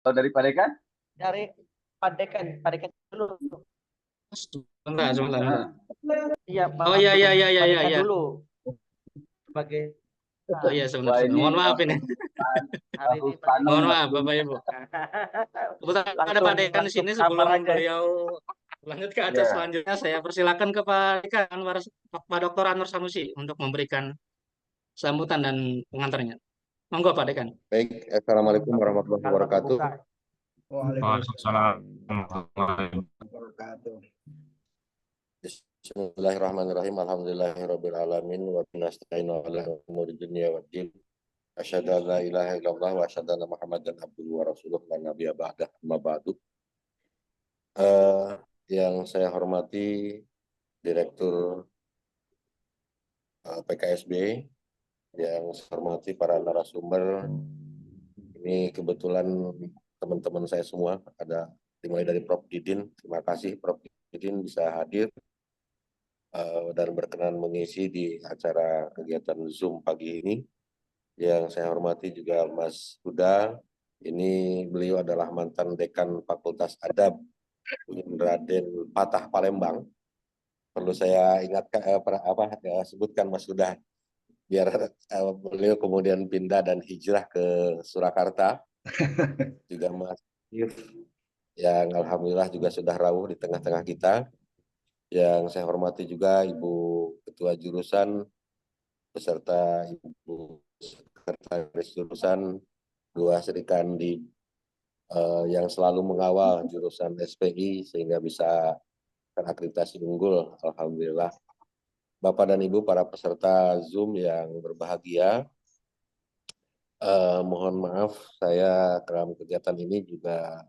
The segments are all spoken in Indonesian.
Kalau dari Pak Dekan? Dari Padekan dulu. Sebentar, sebentar, sebentar. Ah, Iya, Bang Oh iya, Antum. iya, iya, iya, iya, Padekan iya. dulu sebagai Oh iya, sebentar, Wah, sebentar. ini Mohon maaf ini. langsung hari ini langsung panem Mohon Mas maaf, Gun. Bapak Ibu. Kebetulan ada langsung Pak Dekan di langsung sini. kamar Sebelum aja. beliau lanjut ke acara Ya, selanjutnya, saya persilakan ke Pak Dekan, Pak Dr. Anwar Sanusi untuk memberikan sambutan dan pengantarnya. Monggo Pak Dekan. Baik, Assalamualaikum warahmatullahi Kalau bagi wabarakatuh. buka. Waalaikumsalam. Bismillahirrahmanirrahim. Alhamdulillahirabbil alamin wa nasta'inu ala umuri dunya waddin. Asyhadu an la ilaha illallah wa asyhadu anna Muhammadan abduhu wa rasuluh la nabiyya ba'dah. Amma ba'du. Yang saya hormati Direktur PKSB, yang saya hormati para narasumber. Ini kebetulan teman-teman saya semua, ada dimulai dari Prof. Didin. Terima kasih Prof. Didin bisa hadir dan berkenan mengisi di acara kegiatan Zoom pagi ini. Yang saya hormati juga Mas Huda. Ini beliau adalah mantan Dekan Fakultas Adab Raden Patah Palembang. Perlu saya ingatkan sebutkan Mas Huda biar beliau kemudian pindah dan hijrah ke Surakarta. Juga Mas Yif yang alhamdulillah juga sudah rawuh di tengah-tengah kita. Yang saya hormati juga Ibu Ketua Jurusan beserta Ibu Sekretaris Jurusan, dua Serikandi yang selalu mengawal jurusan SPI sehingga bisa terakreditasi unggul. Alhamdulillah. Bapak dan Ibu para peserta Zoom yang berbahagia, mohon maaf saya dalam kegiatan ini juga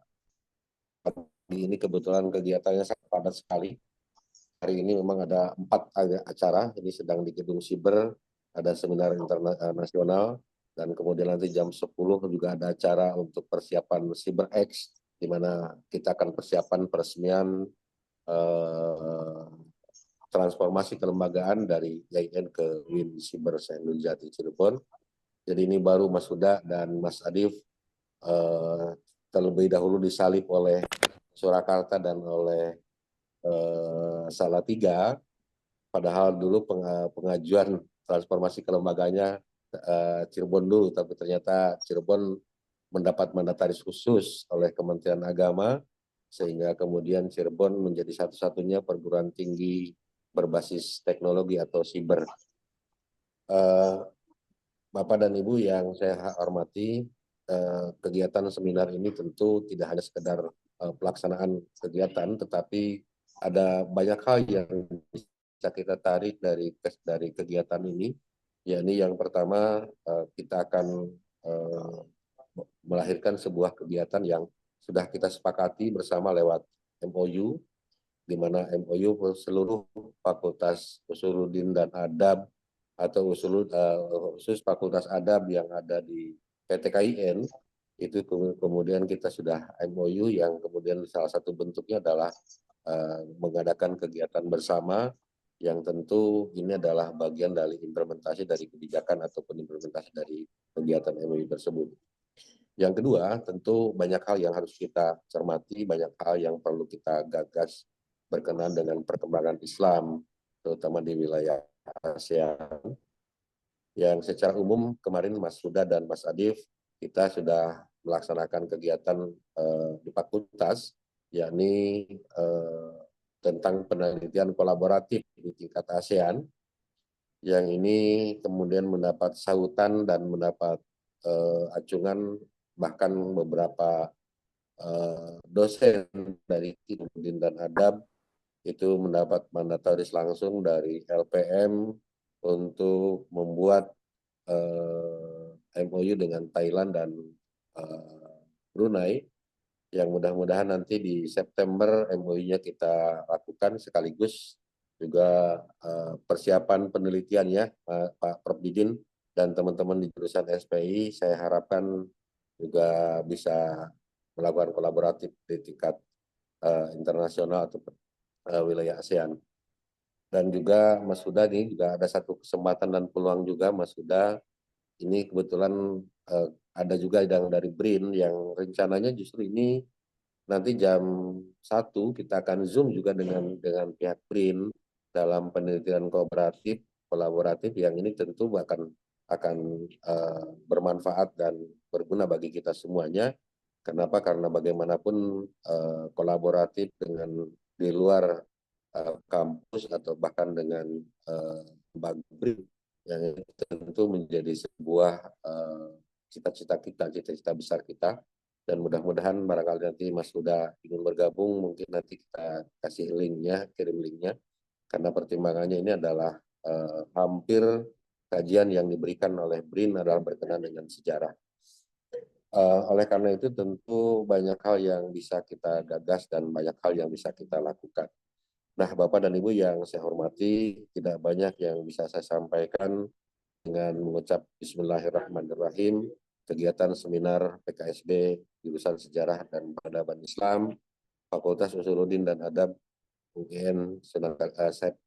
ini kebetulan kegiatannya sangat padat sekali. Hari ini memang ada 4 acara, ini sedang di Gedung Siber, ada seminar internasional, dan kemudian nanti jam 10 juga ada acara untuk persiapan CyberX, di mana kita akan persiapan peresmian transformasi kelembagaan dari IAIN ke WIN Cyber Senul Jati Cirebon. Jadi ini baru Mas Huda dan Mas Adif terlebih dahulu disalib oleh Surakarta dan oleh Salatiga, padahal dulu pengajuan transformasi kelembaganya Cirebon dulu, tapi ternyata Cirebon mendapat mandataris khusus oleh Kementerian Agama, sehingga kemudian Cirebon menjadi satu-satunya perguruan tinggi berbasis teknologi atau siber. Bapak dan Ibu yang saya hormati, kegiatan seminar ini tentu tidak hanya sekedar pelaksanaan kegiatan, tetapi ada banyak hal yang bisa kita tarik dari kegiatan ini. Yakni yang pertama, kita akan melahirkan sebuah kegiatan yang sudah kita sepakati bersama lewat MOU, di mana MOU seluruh Fakultas Usuluddin dan Adab atau khusus Fakultas Adab yang ada di PTKIN, itu kemudian kita sudah MOU yang kemudian salah satu bentuknya adalah mengadakan kegiatan bersama, yang tentu ini adalah bagian dari implementasi dari kebijakan ataupun implementasi dari kegiatan MOU tersebut. Yang kedua, tentu banyak hal yang harus kita cermati, banyak hal yang perlu kita gagas berkenaan dengan perkembangan Islam, terutama di wilayah ASEAN. Yang secara umum kemarin Mas Huda dan Mas Adif, kita sudah melaksanakan kegiatan di fakultas, yakni tentang penelitian kolaboratif di tingkat ASEAN, yang ini kemudian mendapat sahutan dan mendapat acungan, bahkan beberapa dosen dari Usuluddin dan Adab itu mendapat mandataris langsung dari LPM untuk membuat MOU dengan Thailand dan Brunei, yang mudah-mudahan nanti di September MOU-nya kita lakukan, sekaligus juga persiapan penelitiannya Pak Prof. Didin dan teman-teman di jurusan SPI, saya harapkan juga bisa melakukan kolaboratif di tingkat internasional atau wilayah ASEAN. Dan juga Mas Huda, ini juga ada satu kesempatan dan peluang juga Mas Huda. Ini kebetulan ada juga yang dari BRIN yang rencananya justru ini nanti jam 1 kita akan Zoom juga dengan pihak BRIN dalam penelitian kooperatif kolaboratif yang ini tentu akan bermanfaat dan berguna bagi kita semuanya. Kenapa? Karena bagaimanapun kolaboratif dengan di luar kampus atau bahkan dengan lembaga BRIN yang itu tentu menjadi sebuah cita-cita kita, cita-cita besar kita. Dan mudah-mudahan barangkali nanti Mas Huda ingin bergabung, mungkin nanti kita kasih linknya, kirim linknya. Karena pertimbangannya ini adalah hampir kajian yang diberikan oleh BRIN adalah berkenaan dengan sejarah. Oleh karena itu tentu banyak hal yang bisa kita gagas dan banyak hal yang bisa kita lakukan. Nah, Bapak dan Ibu yang saya hormati, tidak banyak yang bisa saya sampaikan dengan mengucap Bismillahirrahmanirrahim. Kegiatan seminar PKSB jurusan Sejarah dan Peradaban Islam, Fakultas Usuluddin dan Adab UGN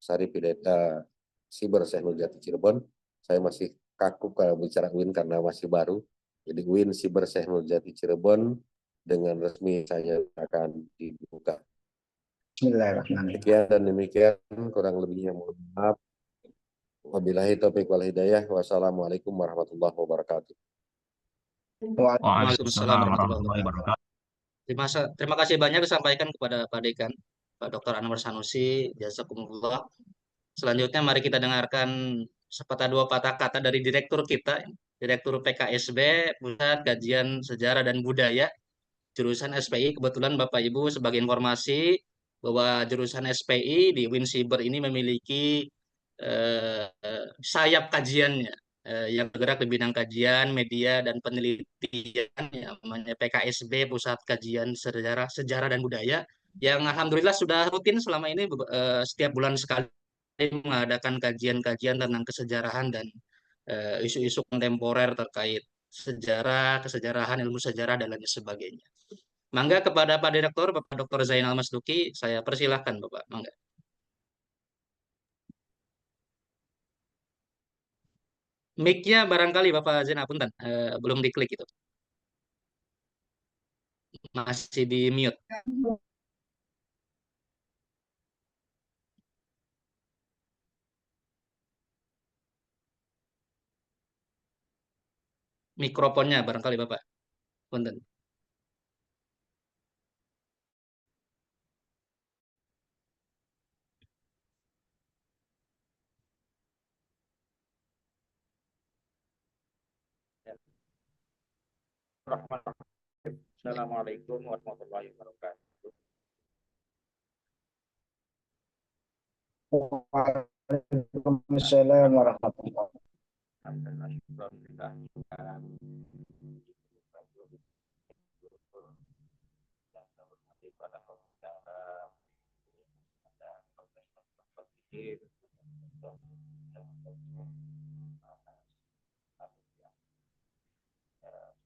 Sarip Hidayat Siber Syekhul Jati Cirebon. Saya masih kaku kalau bicara UIN karena masih baru. Jadi UIN Siber Syekhul Jati Cirebon dengan resmi saya akan dibuka. Bismillahirrahmanirrahim. Sekian dan demikian, kurang lebihnya mohon maaf. Wabillahi taufiq wal hidayah. Wassalamualaikum warahmatullahi wabarakatuh. Waalaikumsalam warahmatullahi Warahmatullahi wabarakatuh. wabarakatuh. Terima kasih banyak disampaikan kepada Pak Dekan, Pak Dr. Anwar Sanusi, jazakumullah. Selanjutnya mari kita dengarkan sepatah dua patah kata dari direktur kita, Direktur PKSB, Pusat Kajian Sejarah dan Budaya, jurusan SPI. Kebetulan Bapak Ibu sebagai informasi bahwa jurusan SPI di Winsiber ini memiliki sayap kajiannya yang bergerak di bidang kajian, media, dan penelitian yang namanya PKSB, Pusat Kajian Sejarah dan Budaya, yang alhamdulillah sudah rutin selama ini setiap bulan sekali mengadakan kajian-kajian tentang kesejarahan dan isu-isu kontemporer terkait sejarah, kesejarahan, ilmu sejarah, dan lain sebagainya. Mangga kepada Pak Direktur, Bapak Dr. Zainal Masduki, saya persilahkan Bapak. Mangga. Mic-nya barangkali Bapak Zainal, punten, belum diklik itu. Masih di mute. Mikrofonnya barangkali Bapak. Punten. Assalamualaikum warahmatullahi wabarakatuh. Waalaikumsalam warahmatullahi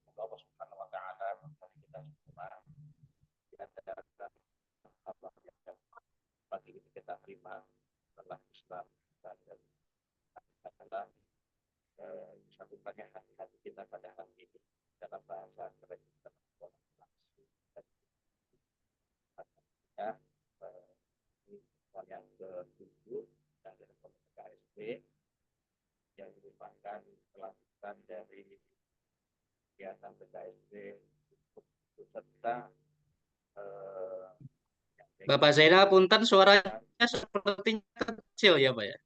Semoga Allah Subhanahu wa taala memberi kita semua Allah yang bagi kita terima setelah Islam dan adalah disatukannya hati-hati kita pada hari ini dalam bahasa kita ya yang ke-7 dari KSB yang merupakan kelanjutan dari kegiatan PKSB serta Bapak Zainal, punten suaranya sepertinya kecil ya Pak ya?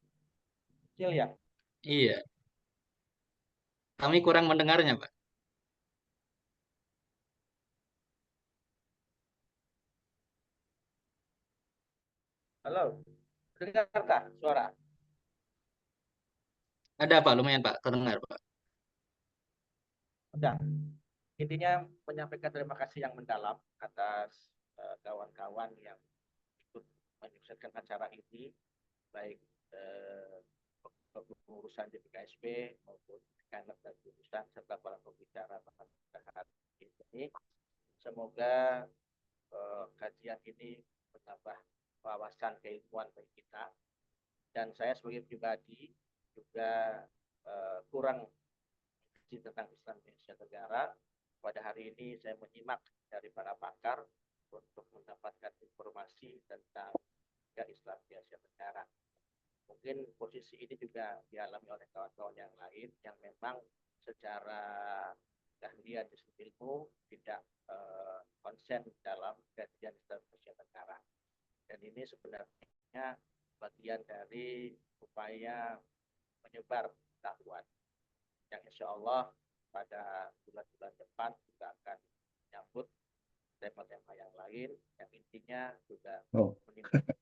kecil ya. Iya, kami kurang mendengarnya Pak. Halo, dengarkah suara? Ada Pak, lumayan Pak, terdengar Pak. Udah. Intinya menyampaikan terima kasih yang mendalam atas kawan-kawan yang ikut menyukseskan acara ini, baik pengurusan JPKSB maupun kanak dan jurusan serta para pembicara pada hari ini. Semoga kajian ini menambah wawasan keilmuan bagi kita. Dan saya sebagai pribadi juga kurang kaji tentang Islam di Asia Tenggara. Pada hari ini saya menyimak dari para pakar untuk mendapatkan informasi tentang Islam di Asia Tenggara. Mungkin posisi ini juga dialami oleh kawan-kawan yang lain yang memang secara keahlian ilmu tidak konsen dalam kajian Islam di Asia Tenggara. Dan ini sebenarnya bagian dari upaya menyebar pengetahuan yang insya Allah pada bulan-bulan depan juga akan menyambut tema-tema yang lain yang intinya juga meningkatkan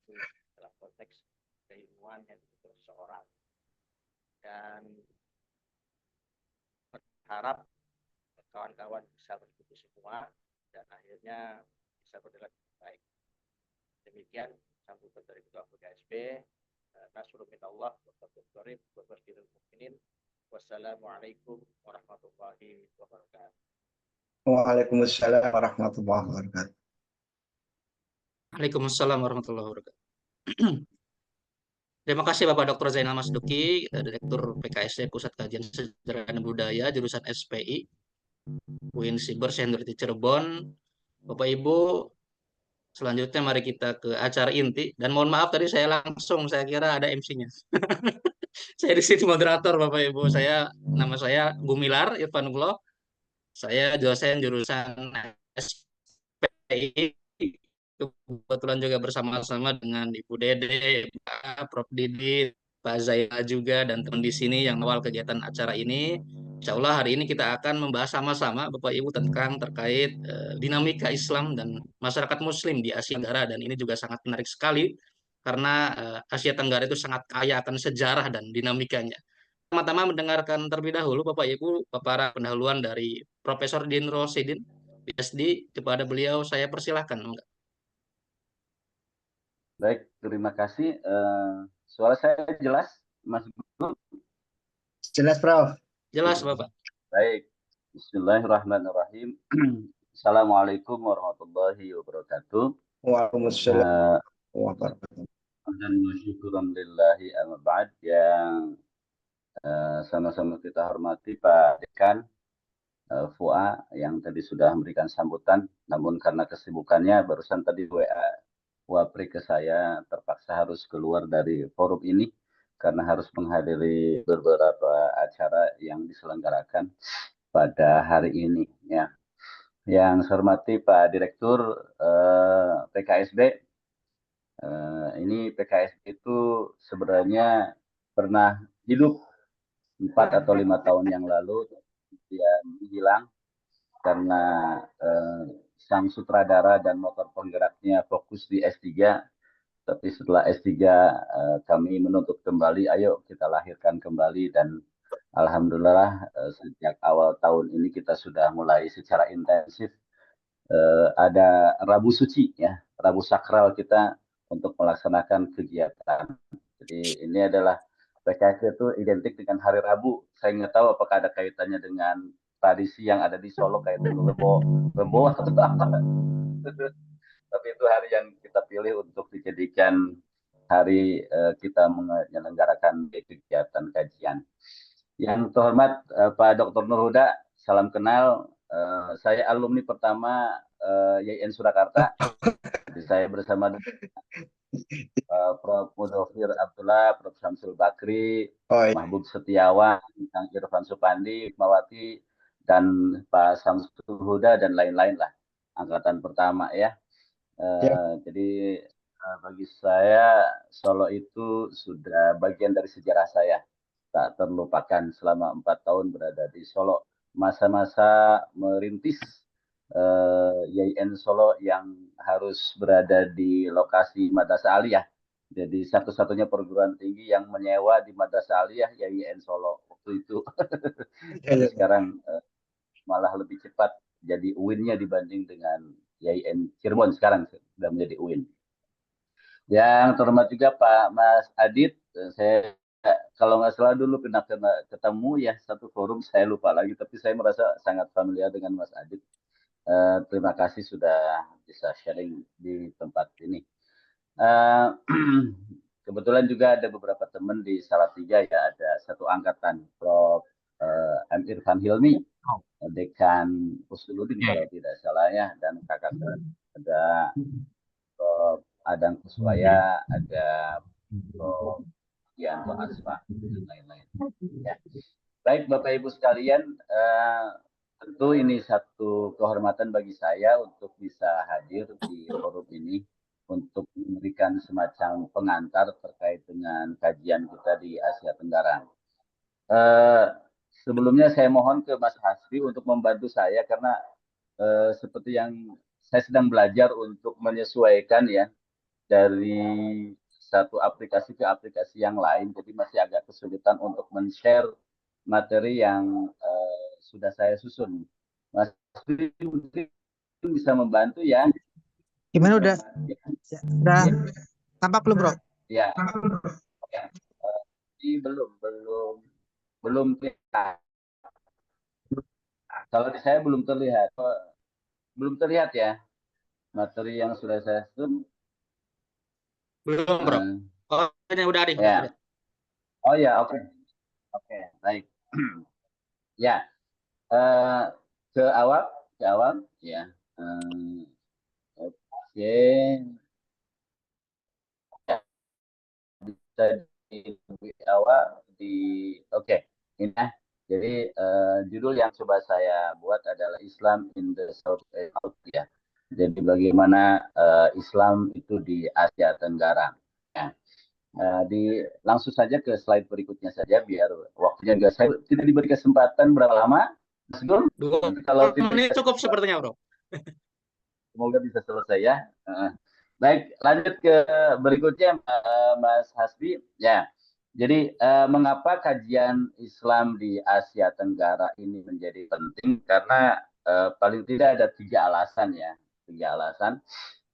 dalam konteks keilmuan yang dimiliki seseorang, dan berharap kawan-kawan bisa mengikuti semua dan akhirnya bisa berjalan baik. Demikian sambutan dari Ketua PKSB. Nasrul minallah wa fadlul qarib wa basyiril mukminin. Wassalamualaikum warahmatullahi wabarakatuh. Waalaikumsalam warahmatullahi wabarakatuh. Waalaikumsalam warahmatullahi wabarakatuh. Terima kasih Bapak Dr. Zainal Masduki, Direktur PKSD Pusat Kajian Sejarah dan Budaya jurusan SPI UIN Siber Sendiri Cirebon. Bapak Ibu, selanjutnya mari kita ke acara inti. Dan mohon maaf tadi saya kira ada MC-nya. Saya di sini moderator Bapak Ibu. Nama saya Gumilar Irfanullah. Saya dosen jurusan SPI. Kebetulan juga bersama-sama dengan Ibu Dede, Pak Prof Didi, Pak Zainal juga, dan teman di sini yang awal kegiatan acara ini. Insya Allah hari ini kita akan membahas sama-sama Bapak Ibu tentang terkait dinamika Islam dan masyarakat Muslim di Asia Tenggara, dan ini juga sangat menarik sekali karena Asia Tenggara itu sangat kaya akan sejarah dan dinamikanya. Pertama-tama mendengarkan terlebih dahulu Bapak Ibu paparan pendahuluan dari Profesor Dinro Sidin, PhD. Kepada beliau saya persilahkan. Baik, terima kasih. Suara saya jelas, Mas Guru? Jelas, Prof. Jelas, Bapak. Baik, bismillahirrahmanirrahim. Assalamualaikum warahmatullahi wabarakatuh. Waalaikumsalam wabarakatuh. Dan syukuran lillahi amma ba'd, yang sama-sama kita hormati Pak Dekan FUA yang tadi sudah memberikan sambutan, namun karena kesibukannya barusan tadi Wapri ke saya terpaksa harus keluar dari forum ini karena harus menghadiri beberapa acara yang diselenggarakan pada hari ini. Ya. Yang saya hormati Pak Direktur PKSB. Ini PKSB itu sebenarnya pernah hidup 4 atau 5 tahun yang lalu, kemudian hilang karena sang sutradara dan motor penggeraknya fokus di S3, tapi setelah S3 kami menuntut kembali, ayo kita lahirkan kembali, dan alhamdulillah sejak awal tahun ini kita sudah mulai secara intensif ada Rabu Suci, ya, Rabu Sakral kita untuk melaksanakan kegiatan. Jadi ini adalah PKS itu identik dengan hari Rabu. Saya nggak tahu apakah ada kaitannya dengan tradisi yang ada di Solo kayak Rebo atau apa. Tapi itu hari yang kita pilih untuk dijadikan hari kita menyelenggarakan kegiatan kajian. Yang terhormat Pak Dr. Nurhuda, salam kenal. Saya alumni pertama YIN Surakarta. Jadi saya bersama Prof. Mudofir Abdullah, Prof. Samsul Bakri, Mahbub Setiawan, Kang Irfan Supandi, Mawati, dan Pak Samsul Huda, dan lain-lain lah. Angkatan pertama, ya. Jadi bagi saya Solo itu sudah bagian dari sejarah saya. Tak terlupakan selama 4 tahun berada di Solo. Masa-masa merintis YIN Solo yang harus berada di lokasi Madrasah Aliyah. Jadi satu-satunya perguruan tinggi yang menyewa di Madrasah Aliyah YIN Solo waktu itu. Tapi sekarang malah lebih cepat jadi UIN-nya dibanding dengan YIN Cirebon, sekarang sudah menjadi UIN. Yang terhormat juga Pak Mas Adit, saya kalau nggak salah dulu pernah ketemu ya satu forum, saya lupa lagi, tapi saya merasa sangat familiar dengan Mas Adit. Terima kasih sudah bisa sharing di tempat ini. Kebetulan juga ada beberapa teman di Salatiga, ya, ada satu angkatan, Prof. M. Irfan Hilmi, Dekan Usuluddin kalau tidak salah ya, dan kakak ada Adang Kuswaya, ada Yanto Asfa, dan lain-lain. Ya. Baik Bapak Ibu sekalian, tentu ini satu kehormatan bagi saya untuk bisa hadir di forum ini untuk memberikan semacam pengantar terkait dengan kajian kita di Asia Tenggara. Sebelumnya saya mohon ke Mas Hasbi untuk membantu saya karena seperti yang saya sedang belajar untuk menyesuaikan ya dari satu aplikasi ke aplikasi yang lain, jadi masih agak kesulitan untuk men-share materi yang sudah saya susun. Mas Hasbi mungkin bisa membantu ya. Gimana udah tampak belum bro? Ya, ya. Ini belum terlihat. Kalau di saya belum terlihat ya materi yang sudah saya susun. Belum, Bro. Oh, ini udah ada. Ya. Oh ya, oke. Oke, baik. Ya, ke awal ya. Oke. Bisa di awal oke. Ini ya. Jadi judul yang coba saya buat adalah Islam in the South Asia. Jadi bagaimana Islam itu di Asia Tenggara. Ya. Langsung saja ke slide berikutnya saja biar waktunya juga saya tidak diberi kesempatan berapa lama. Mas Gun, kalau ini cukup sepertinya, Bro. Semoga bisa selesai ya. Baik, lanjut ke berikutnya Mas Hasbi. Ya. Jadi mengapa kajian Islam di Asia Tenggara ini menjadi penting? Karena paling tidak ada 3 alasan ya. 3 alasan.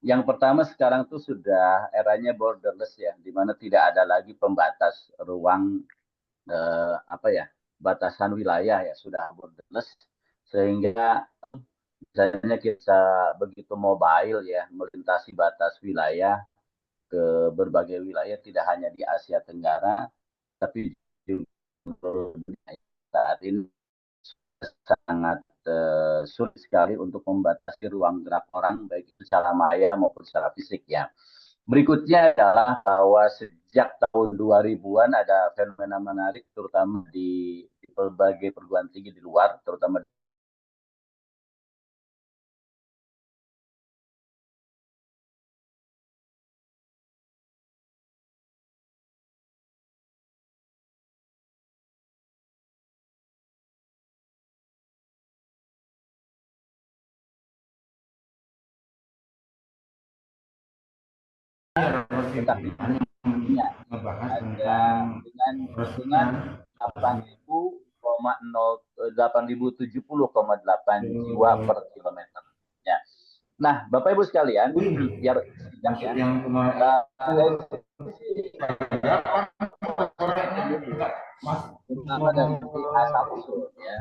Yang pertama sekarang tuh sudah eranya borderless ya, di mana tidak ada lagi pembatas ruang batasan wilayah ya, sudah borderless sehingga misalnya kita begitu mobile ya melintasi batas wilayah ke berbagai wilayah tidak hanya di Asia Tenggara tapi juga saat ini sangat sulit sekali untuk membatasi ruang gerak orang baik itu secara maya maupun secara fisik ya. Berikutnya adalah bahwa sejak tahun 2000-an ada fenomena menarik terutama di berbagai perguruan tinggi di luar, terutama tetapi ada dengan 8.070,8 jiwa per kilometer. Ya. Nah, Bapak Ibu sekalian, biar singkat ya. Ya.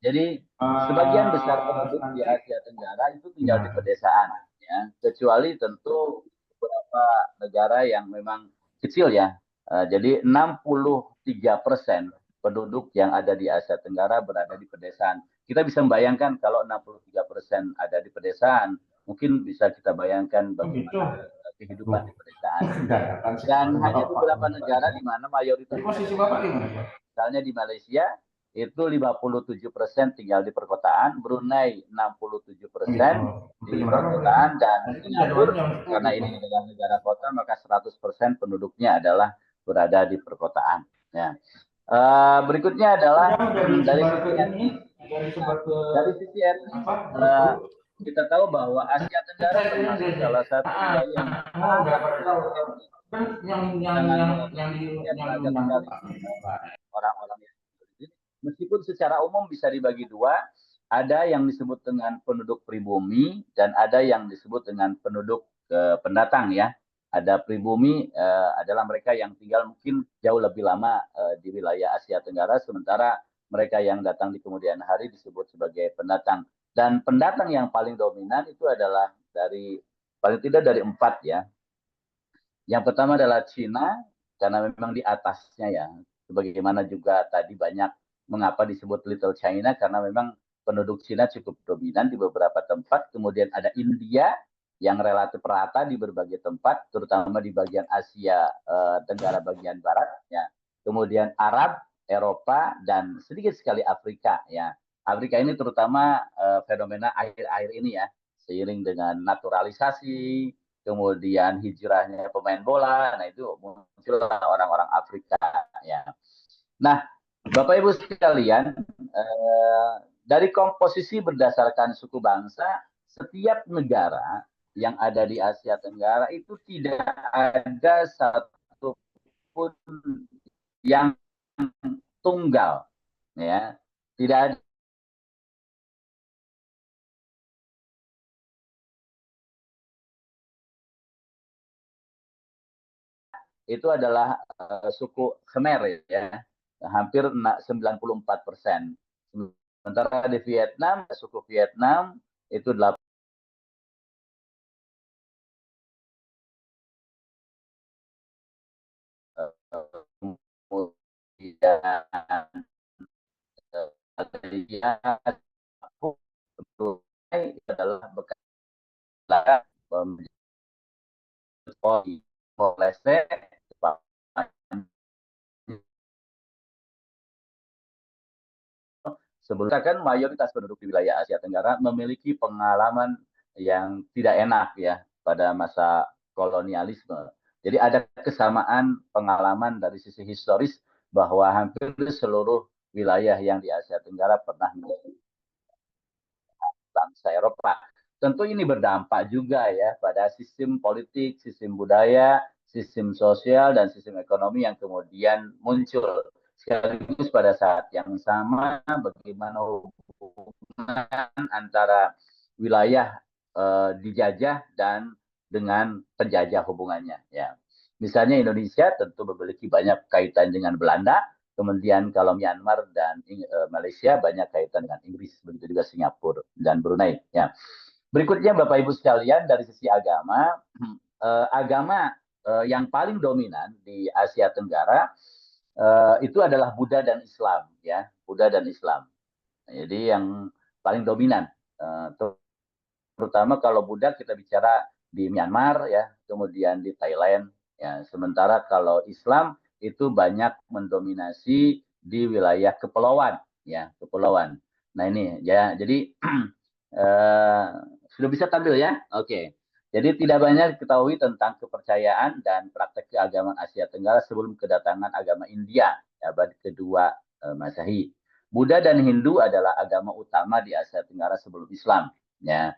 Jadi sebagian besar penduduk di Asia Tenggara itu tinggal di pedesaan, ya. Kecuali tentu beberapa negara yang memang kecil ya. Jadi 63% penduduk yang ada di Asia Tenggara berada di pedesaan. Kita bisa membayangkan kalau 63% ada di pedesaan, mungkin bisa kita bayangkan bagaimana kehidupan di pedesaan. Dan hanya beberapa negara di mana mayoritas, misalnya di Malaysia, itu 57% tinggal di perkotaan, Brunei 67% di perkotaan, dan Singapura karena ini negara kota maka 100% penduduknya adalah berada di perkotaan. Ya. Berikutnya adalah dari sisi etnis, kita tahu bahwa Asia Tenggara termasuk salah satu orang-orang yang meskipun secara umum bisa dibagi dua, ada yang disebut dengan penduduk pribumi dan ada yang disebut dengan penduduk pendatang ya. Ada pribumi adalah mereka yang tinggal mungkin jauh lebih lama di wilayah Asia Tenggara, sementara mereka yang datang di kemudian hari disebut sebagai pendatang. Dan pendatang yang paling dominan itu adalah paling tidak dari 4 ya. Yang pertama adalah Cina, karena memang di atasnya ya. Sebagaimana juga tadi banyak Mengapa disebut Little China? Karena memang penduduk Cina cukup dominan di beberapa tempat. Kemudian ada India yang relatif rata di berbagai tempat, terutama di bagian Asia Tenggara bagian barat. Ya. Kemudian Arab, Eropa, dan sedikit sekali Afrika. Ya. Afrika ini terutama fenomena akhir-akhir ini ya, seiring dengan naturalisasi, kemudian hijrahnya pemain bola, nah itu muncullah orang-orang Afrika. Ya. Nah, Bapak Ibu sekalian, dari komposisi berdasarkan suku bangsa, setiap negara yang ada di Asia Tenggara itu tidak ada satu pun yang tunggal, ya, tidak ada itu adalah suku Khmer ya, hampir 94%. Sementara di Vietnam, suku Vietnam itu 8. Kemudian adalah bekas sebelumnya kan mayoritas penduduk di wilayah Asia Tenggara memiliki pengalaman yang tidak enak ya pada masa kolonialisme. Jadi ada kesamaan pengalaman dari sisi historis bahwa hampir seluruh wilayah yang di Asia Tenggara pernah menjadi bangsa Eropa. Tentu ini berdampak juga ya pada sistem politik, sistem budaya, sistem sosial, dan sistem ekonomi yang kemudian muncul. Sekaligus pada saat yang sama bagaimana hubungan antara wilayah dijajah dan dengan penjajah hubungannya. Ya. Misalnya Indonesia tentu memiliki banyak kaitan dengan Belanda, kemudian kalau Myanmar dan Malaysia banyak kaitan dengan Inggris, begitu juga Singapura dan Brunei. Ya. Berikutnya Bapak Ibu sekalian dari sisi agama, agama yang paling dominan di Asia Tenggara itu adalah Buddha dan Islam, ya, Buddha dan Islam. Jadi yang paling dominan, terutama kalau Buddha kita bicara di Myanmar, ya, kemudian di Thailand, ya. Sementara kalau Islam itu banyak mendominasi di wilayah kepulauan, ya, kepulauan. Nah ini, ya, jadi sudah bisa tampil ya, oke. Jadi tidak banyak diketahui tentang kepercayaan dan praktek keagamaan Asia Tenggara sebelum kedatangan agama India, abad kedua Masehi. Buddha dan Hindu adalah agama utama di Asia Tenggara sebelum Islam, ya.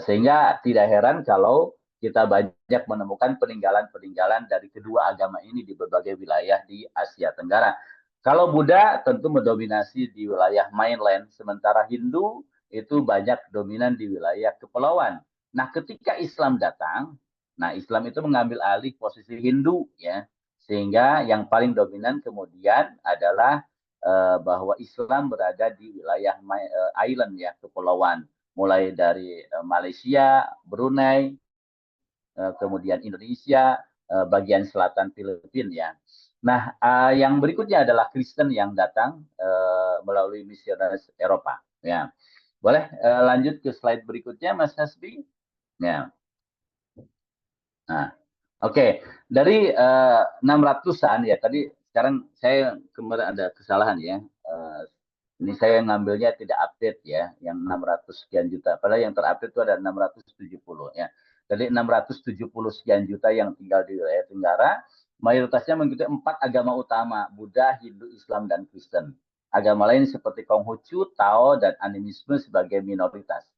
Sehingga tidak heran kalau kita banyak menemukan peninggalan-peninggalan dari kedua agama ini di berbagai wilayah di Asia Tenggara. Kalau Buddha tentu mendominasi di wilayah mainland, sementara Hindu itu banyak dominan di wilayah kepulauan. Nah, ketika Islam datang, nah Islam itu mengambil alih posisi Hindu, ya, sehingga yang paling dominan kemudian adalah bahwa Islam berada di wilayah island, ya, kepulauan, mulai dari Malaysia, Brunei, kemudian Indonesia, bagian selatan Filipina, ya. Nah, yang berikutnya adalah Kristen yang datang melalui misionaris Eropa, ya. Boleh lanjut ke slide berikutnya, Mas Hasbi? Ya. Nah, oke. Dari 600-an ya, tadi sekarang saya kemarin ada kesalahan ya. Ini saya ngambilnya tidak update ya, yang 600 sekian juta. Padahal yang terupdate itu ada 670 ya. Jadi 670 sekian juta yang tinggal di wilayah Tenggara, mayoritasnya mengikuti 4 agama utama, Buddha, Hindu, Islam, dan Kristen. Agama lain seperti Konghucu, Tao, dan animisme sebagai minoritas.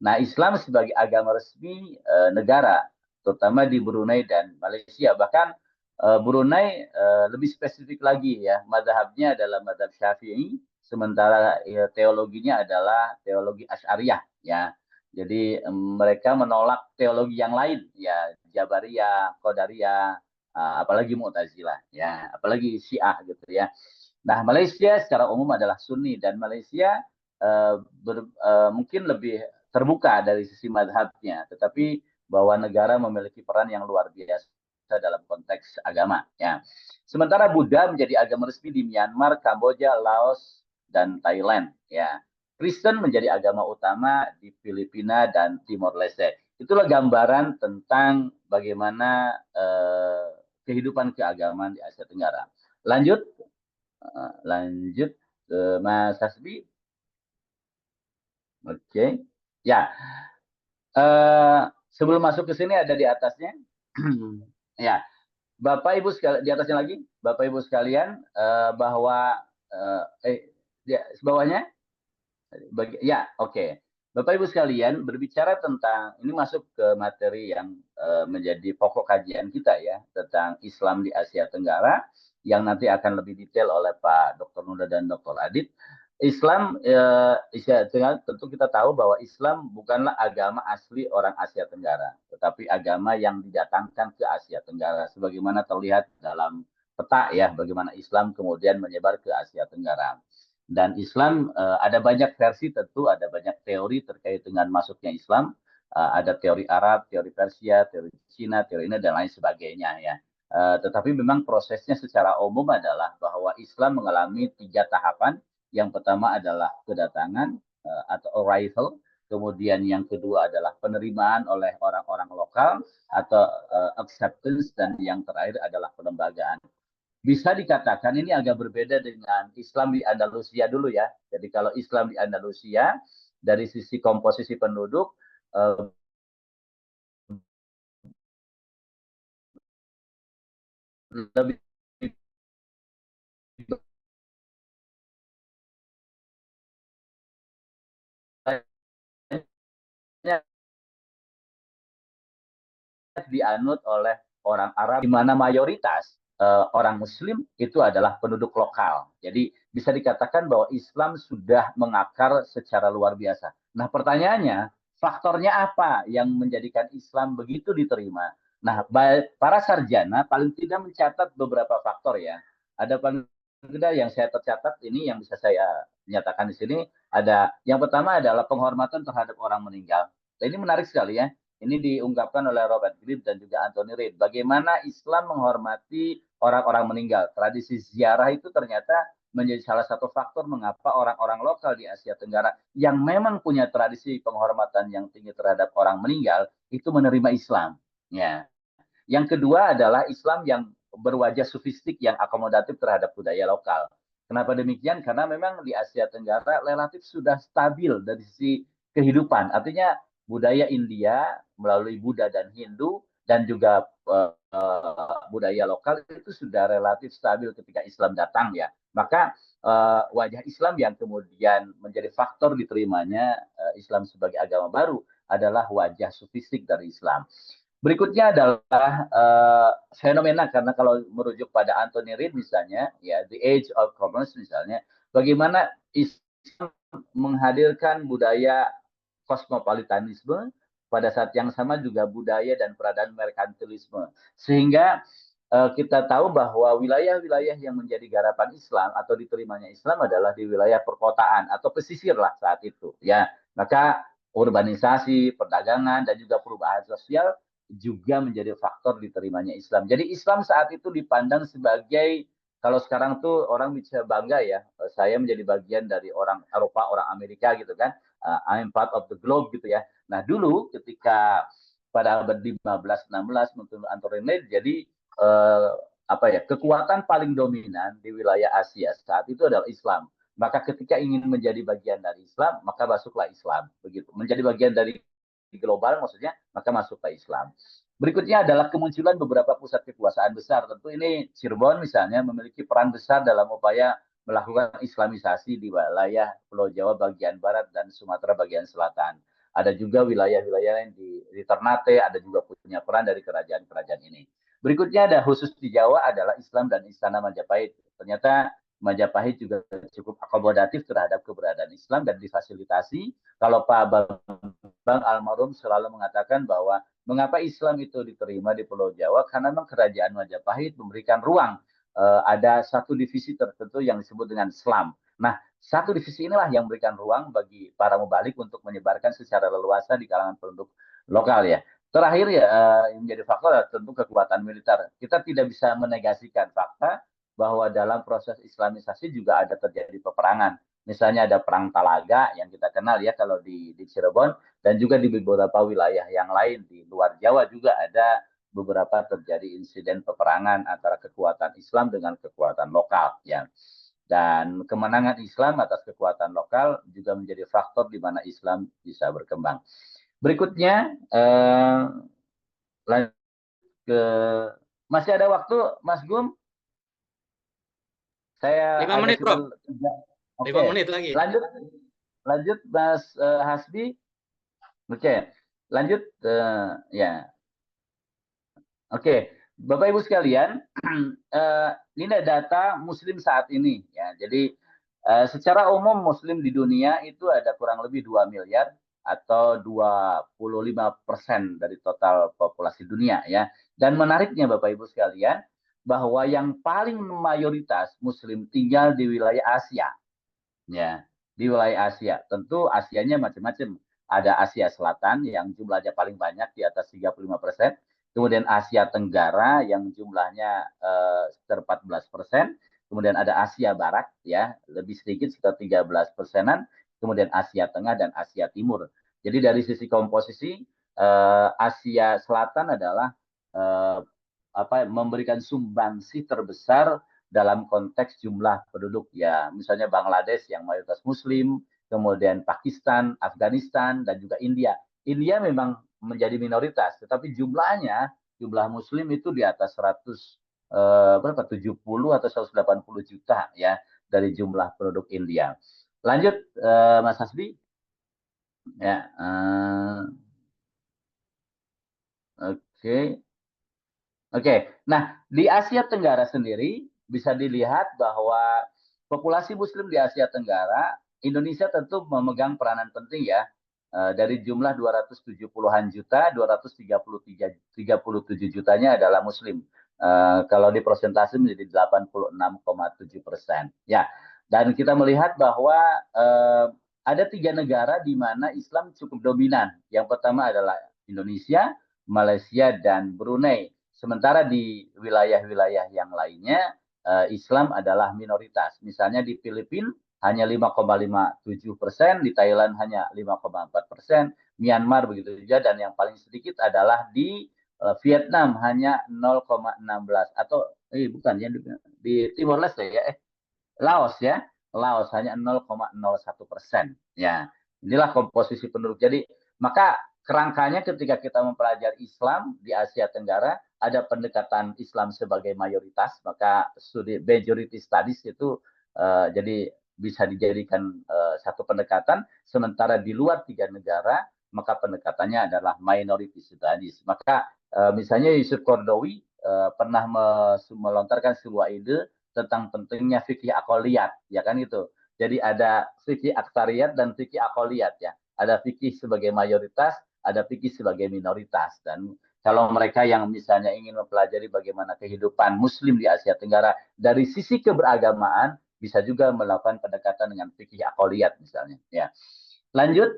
Nah, Islam sebagai agama resmi negara, terutama di Brunei dan Malaysia. Bahkan Brunei lebih spesifik lagi ya, mazhabnya adalah mazhab Syafi'i, sementara ya, teologinya adalah teologi Asy'ariyah ya. Jadi mereka menolak teologi yang lain ya, Jabariyah, Qadariyah, apalagi Mu'tazilah ya, apalagi Syiah gitu ya. Nah, Malaysia secara umum adalah Sunni dan Malaysia mungkin lebih terbuka dari sisi madhabnya, tetapi bahwa negara memiliki peran yang luar biasa dalam konteks agama. Ya. Sementara Buddha menjadi agama resmi di Myanmar, Kamboja, Laos, dan Thailand. Ya, Kristen menjadi agama utama di Filipina dan Timor Leste. Itulah gambaran tentang bagaimana kehidupan keagamaan di Asia Tenggara. Lanjut ke Mas Hasbi. Oke, ya. Sebelum masuk ke sini ada di atasnya. Ya, Bapak Ibu sekalian, di atasnya lagi, Bapak Ibu sekalian, bahwa di bawahnya, ya, oke. Bapak Ibu sekalian, berbicara tentang ini masuk ke materi yang menjadi pokok kajian kita ya, tentang Islam di Asia Tenggara, yang nanti akan lebih detail oleh Pak Dr. Nuda dan Dr. Adit. Islam Asia Tenggara, tentu kita tahu bahwa Islam bukanlah agama asli orang Asia Tenggara, tetapi agama yang didatangkan ke Asia Tenggara, sebagaimana terlihat dalam peta ya, bagaimana Islam kemudian menyebar ke Asia Tenggara. Dan Islam ada banyak versi, tentu ada banyak teori terkait dengan masuknya Islam. Ada teori Arab, teori Persia, teori Cina, teori ini dan lain sebagainya ya. Tetapi memang prosesnya secara umum adalah bahwa Islam mengalami 3 tahapan. Yang pertama adalah kedatangan atau arrival, kemudian yang kedua adalah penerimaan oleh orang-orang lokal atau acceptance, dan yang terakhir adalah pelembagaan. Bisa dikatakan ini agak berbeda dengan Islam di Andalusia dulu ya. Jadi kalau Islam di Andalusia dari sisi komposisi penduduk lebih dianut oleh orang Arab, di mana mayoritas orang Muslim itu adalah penduduk lokal. Jadi bisa dikatakan bahwa Islam sudah mengakar secara luar biasa. Nah, pertanyaannya, faktornya apa yang menjadikan Islam begitu diterima? Nah, para sarjana paling tidak mencatat beberapa faktor ya. Ada paling tidak yang saya tercatat ini yang bisa saya nyatakan di sini, ada yang pertama adalah penghormatan terhadap orang meninggal. Nah, ini menarik sekali ya. Ini diungkapkan oleh Robert Greene dan juga Anthony Reid. Bagaimana Islam menghormati orang-orang meninggal. Tradisi ziarah itu ternyata menjadi salah satu faktor mengapa orang-orang lokal di Asia Tenggara yang memang punya tradisi penghormatan yang tinggi terhadap orang meninggal itu menerima Islam. Ya. Yang kedua adalah Islam yang berwajah sofistik, yang akomodatif terhadap budaya lokal. Kenapa demikian? Karena memang di Asia Tenggara relatif sudah stabil dari sisi kehidupan. Artinya budaya India melalui Buddha dan Hindu dan juga budaya lokal itu sudah relatif stabil ketika Islam datang ya. Maka wajah Islam yang kemudian menjadi faktor diterimanya Islam sebagai agama baru adalah wajah sofistik dari Islam. Berikutnya adalah fenomena, karena kalau merujuk pada Anthony Reid misalnya, ya The Age of Commerce misalnya, bagaimana Islam menghadirkan budaya kosmopolitanisme, pada saat yang sama juga budaya dan peradaan merkantilisme. Sehingga kita tahu bahwa wilayah-wilayah yang menjadi garapan Islam atau diterimanya Islam adalah di wilayah perkotaan atau pesisir lah saat itu. Ya, maka urbanisasi, perdagangan, dan juga perubahan sosial juga menjadi faktor diterimanya Islam. Jadi Islam saat itu dipandang sebagai, kalau sekarang tuh orang bisa bangga ya, saya menjadi bagian dari orang Eropa, orang Amerika gitu kan, I'm part of the globe gitu ya. Nah dulu ketika pada abad 15-16 menurut Anthony Reid, jadi kekuatan paling dominan di wilayah Asia saat itu adalah Islam. Maka ketika ingin menjadi bagian dari Islam, maka masuklah Islam. Begitu. Menjadi bagian dari global maksudnya, maka masuklah Islam. Berikutnya adalah kemunculan beberapa pusat kekuasaan besar. Tentu ini Cirebon misalnya memiliki peran besar dalam upaya melakukan Islamisasi di wilayah Pulau Jawa bagian barat dan Sumatera bagian selatan. Ada juga wilayah-wilayah yang di Ternate, ada juga punya peran dari kerajaan-kerajaan ini. Berikutnya ada khusus di Jawa adalah Islam dan Istana Majapahit. Ternyata Majapahit juga cukup akomodatif terhadap keberadaan Islam dan difasilitasi. Kalau Pak Bang Almarhum selalu mengatakan bahwa mengapa Islam itu diterima di Pulau Jawa, karena memang kerajaan Majapahit memberikan ruang. Ada satu divisi tertentu yang disebut dengan Islam. Nah, satu divisi inilah yang memberikan ruang bagi para mubalik untuk menyebarkan secara leluasa di kalangan penduduk lokal ya. Terakhir ya, yang menjadi faktor tentu kekuatan militer. Kita tidak bisa menegasikan fakta bahwa dalam proses Islamisasi juga ada terjadi peperangan. Misalnya ada perang Talaga yang kita kenal ya kalau di Cirebon, dan juga di beberapa wilayah yang lain di luar Jawa juga ada beberapa terjadi insiden peperangan antara kekuatan Islam dengan kekuatan lokal ya. Dan kemenangan Islam atas kekuatan lokal juga menjadi faktor di mana Islam bisa berkembang. Berikutnya lanjut ke, masih ada waktu Mas Gum? Saya 5 ada menit, Prof. sekitar 5 Oke, menit lagi. lanjut Mas Hasbi. Oke, lanjut ya. Oke, Bapak Ibu sekalian, ini data Muslim saat ini ya. Jadi secara umum Muslim di dunia itu ada kurang lebih 2 miliar atau 25% dari total populasi dunia ya. Dan menariknya Bapak Ibu sekalian, bahwa yang paling mayoritas Muslim tinggal di wilayah Asia. Ya, di wilayah Asia. Tentu Asianya macam-macam. Ada Asia Selatan yang jumlahnya paling banyak di atas 35%. Kemudian Asia Tenggara yang jumlahnya sekitar 14%. Kemudian ada Asia Barat ya, lebih sedikit sekitar 13%-an. Kemudian Asia Tengah dan Asia Timur. Jadi dari sisi komposisi Asia Selatan adalah memberikan sumbangsi terbesar dalam konteks jumlah penduduk ya, misalnya Bangladesh yang mayoritas Muslim, kemudian Pakistan, Afghanistan, dan juga India. India memang menjadi minoritas, tetapi jumlah Muslim itu di atas 70 atau 180 juta ya dari jumlah penduduk India. Lanjut Mas Hasbi. Ya, oke. Oke, nah di Asia Tenggara sendiri bisa dilihat bahwa populasi Muslim di Asia Tenggara, Indonesia tentu memegang peranan penting ya. Dari jumlah 270-an juta, 237 jutanya adalah Muslim. Kalau di persentase menjadi 86,7%. Ya, dan kita melihat bahwa ada 3 negara di mana Islam cukup dominan. Yang pertama adalah Indonesia, Malaysia, dan Brunei. Sementara di wilayah-wilayah yang lainnya, Islam adalah minoritas. Misalnya di Filipina hanya 5,57%, di Thailand hanya 5,4%, Myanmar begitu saja, dan yang paling sedikit adalah di Vietnam hanya 0,16 atau bukan ya di Timor Leste ya, Laos ya, Laos hanya 0,01%. Ya, inilah komposisi penduduk. Jadi maka kerangkanya ketika kita mempelajari Islam di Asia Tenggara, ada pendekatan Islam sebagai mayoritas, maka studi majority studies itu jadi bisa dijadikan satu pendekatan, sementara di luar 3 negara, maka pendekatannya adalah minority studies. Maka misalnya Yusuf Qaradawi pernah melontarkan sebuah ide tentang pentingnya fikih akoliyat, ya kan itu. Jadi ada fikih aksariyat dan fikih akoliyat ya. Ada fikih sebagai mayoritas, ada fikih sebagai minoritas. Dan kalau mereka yang misalnya ingin mempelajari bagaimana kehidupan Muslim di Asia Tenggara dari sisi keberagamaan, bisa juga melakukan pendekatan dengan fikih akoliyat misalnya. Ya. Lanjut,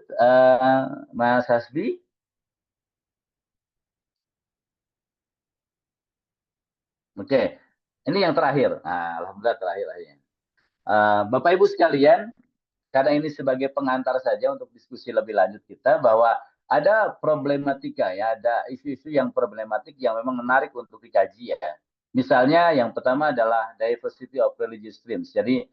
Mas Hasbi. Oke, ini yang terakhir. Nah, alhamdulillah terakhir akhirnya. Bapak Ibu sekalian, karena ini sebagai pengantar saja untuk diskusi lebih lanjut kita, bahwa ada problematika ya, ada isu-isu yang problematik yang memang menarik untuk dikaji ya. Misalnya yang pertama adalah diversity of religious streams. Jadi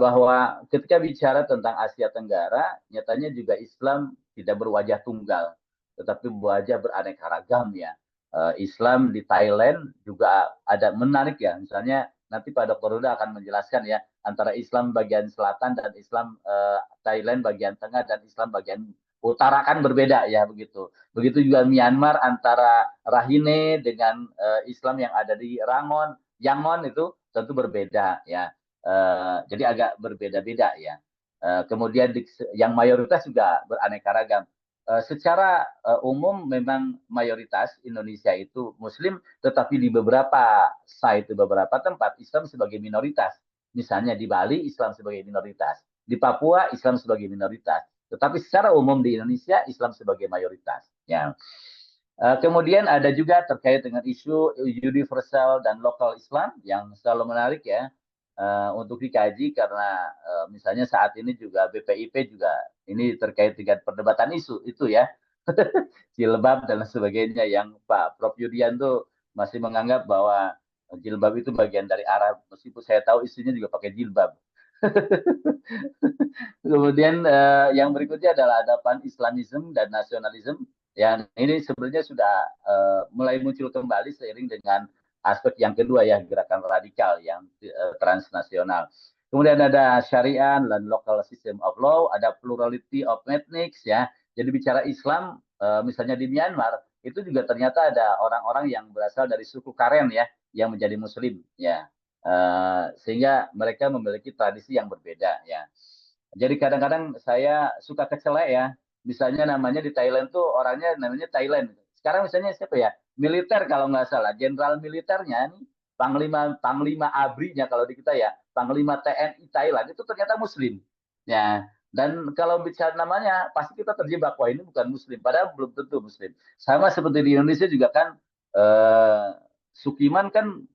bahwa ketika bicara tentang Asia Tenggara, nyatanya juga Islam tidak berwajah tunggal, tetapi berwajah beraneka ragam ya. Islam di Thailand juga ada menarik ya, misalnya nanti Pak Dr. Ruda akan menjelaskan ya, antara Islam bagian selatan dan Islam Thailand bagian tengah dan Islam bagian utara kan berbeda ya begitu. Begitu juga Myanmar antara Rakhine dengan Islam yang ada di Yangon itu tentu berbeda ya. Jadi agak berbeda-beda ya. Kemudian yang mayoritas juga beraneka ragam. Secara umum memang mayoritas Indonesia itu Muslim, tetapi di beberapa site, beberapa tempat Islam sebagai minoritas. Misalnya di Bali Islam sebagai minoritas, di Papua Islam sebagai minoritas. Tetapi secara umum di Indonesia Islam sebagai mayoritas. Ya. Kemudian ada juga terkait dengan isu universal dan lokal Islam yang selalu menarik ya. untuk dikaji karena misalnya saat ini juga BPIP juga ini terkait dengan perdebatan isu itu ya jilbab dan sebagainya yang Pak Prof Yudian tuh masih menganggap bahwa jilbab itu bagian dari Arab meskipun saya tahu isunya juga pakai jilbab. Kemudian yang berikutnya adalah ada pan-Islamisme dan nasionalisme yang ini sebenarnya sudah mulai muncul kembali seiring dengan aspek yang kedua ya gerakan radikal yang transnasional. Kemudian ada syariah dan local system of law, ada plurality of ethnics ya. Jadi bicara Islam misalnya di Myanmar itu juga ternyata ada orang-orang yang berasal dari suku Karen ya yang menjadi Muslim ya. Sehingga mereka memiliki tradisi yang berbeda ya. Jadi kadang-kadang saya suka kecelek ya. Misalnya namanya di Thailand tuh orangnya namanya Thailand. Sekarang misalnya siapa ya? Militer kalau nggak salah, jenderal militernya nih, Panglima ABRI-nya kalau di kita ya, Panglima TNI Thailand itu ternyata Muslim. Ya, dan kalau bicara namanya pasti kita terjebak wah ini bukan Muslim, padahal belum tentu Muslim. Sama seperti di Indonesia juga kan Sukiman kan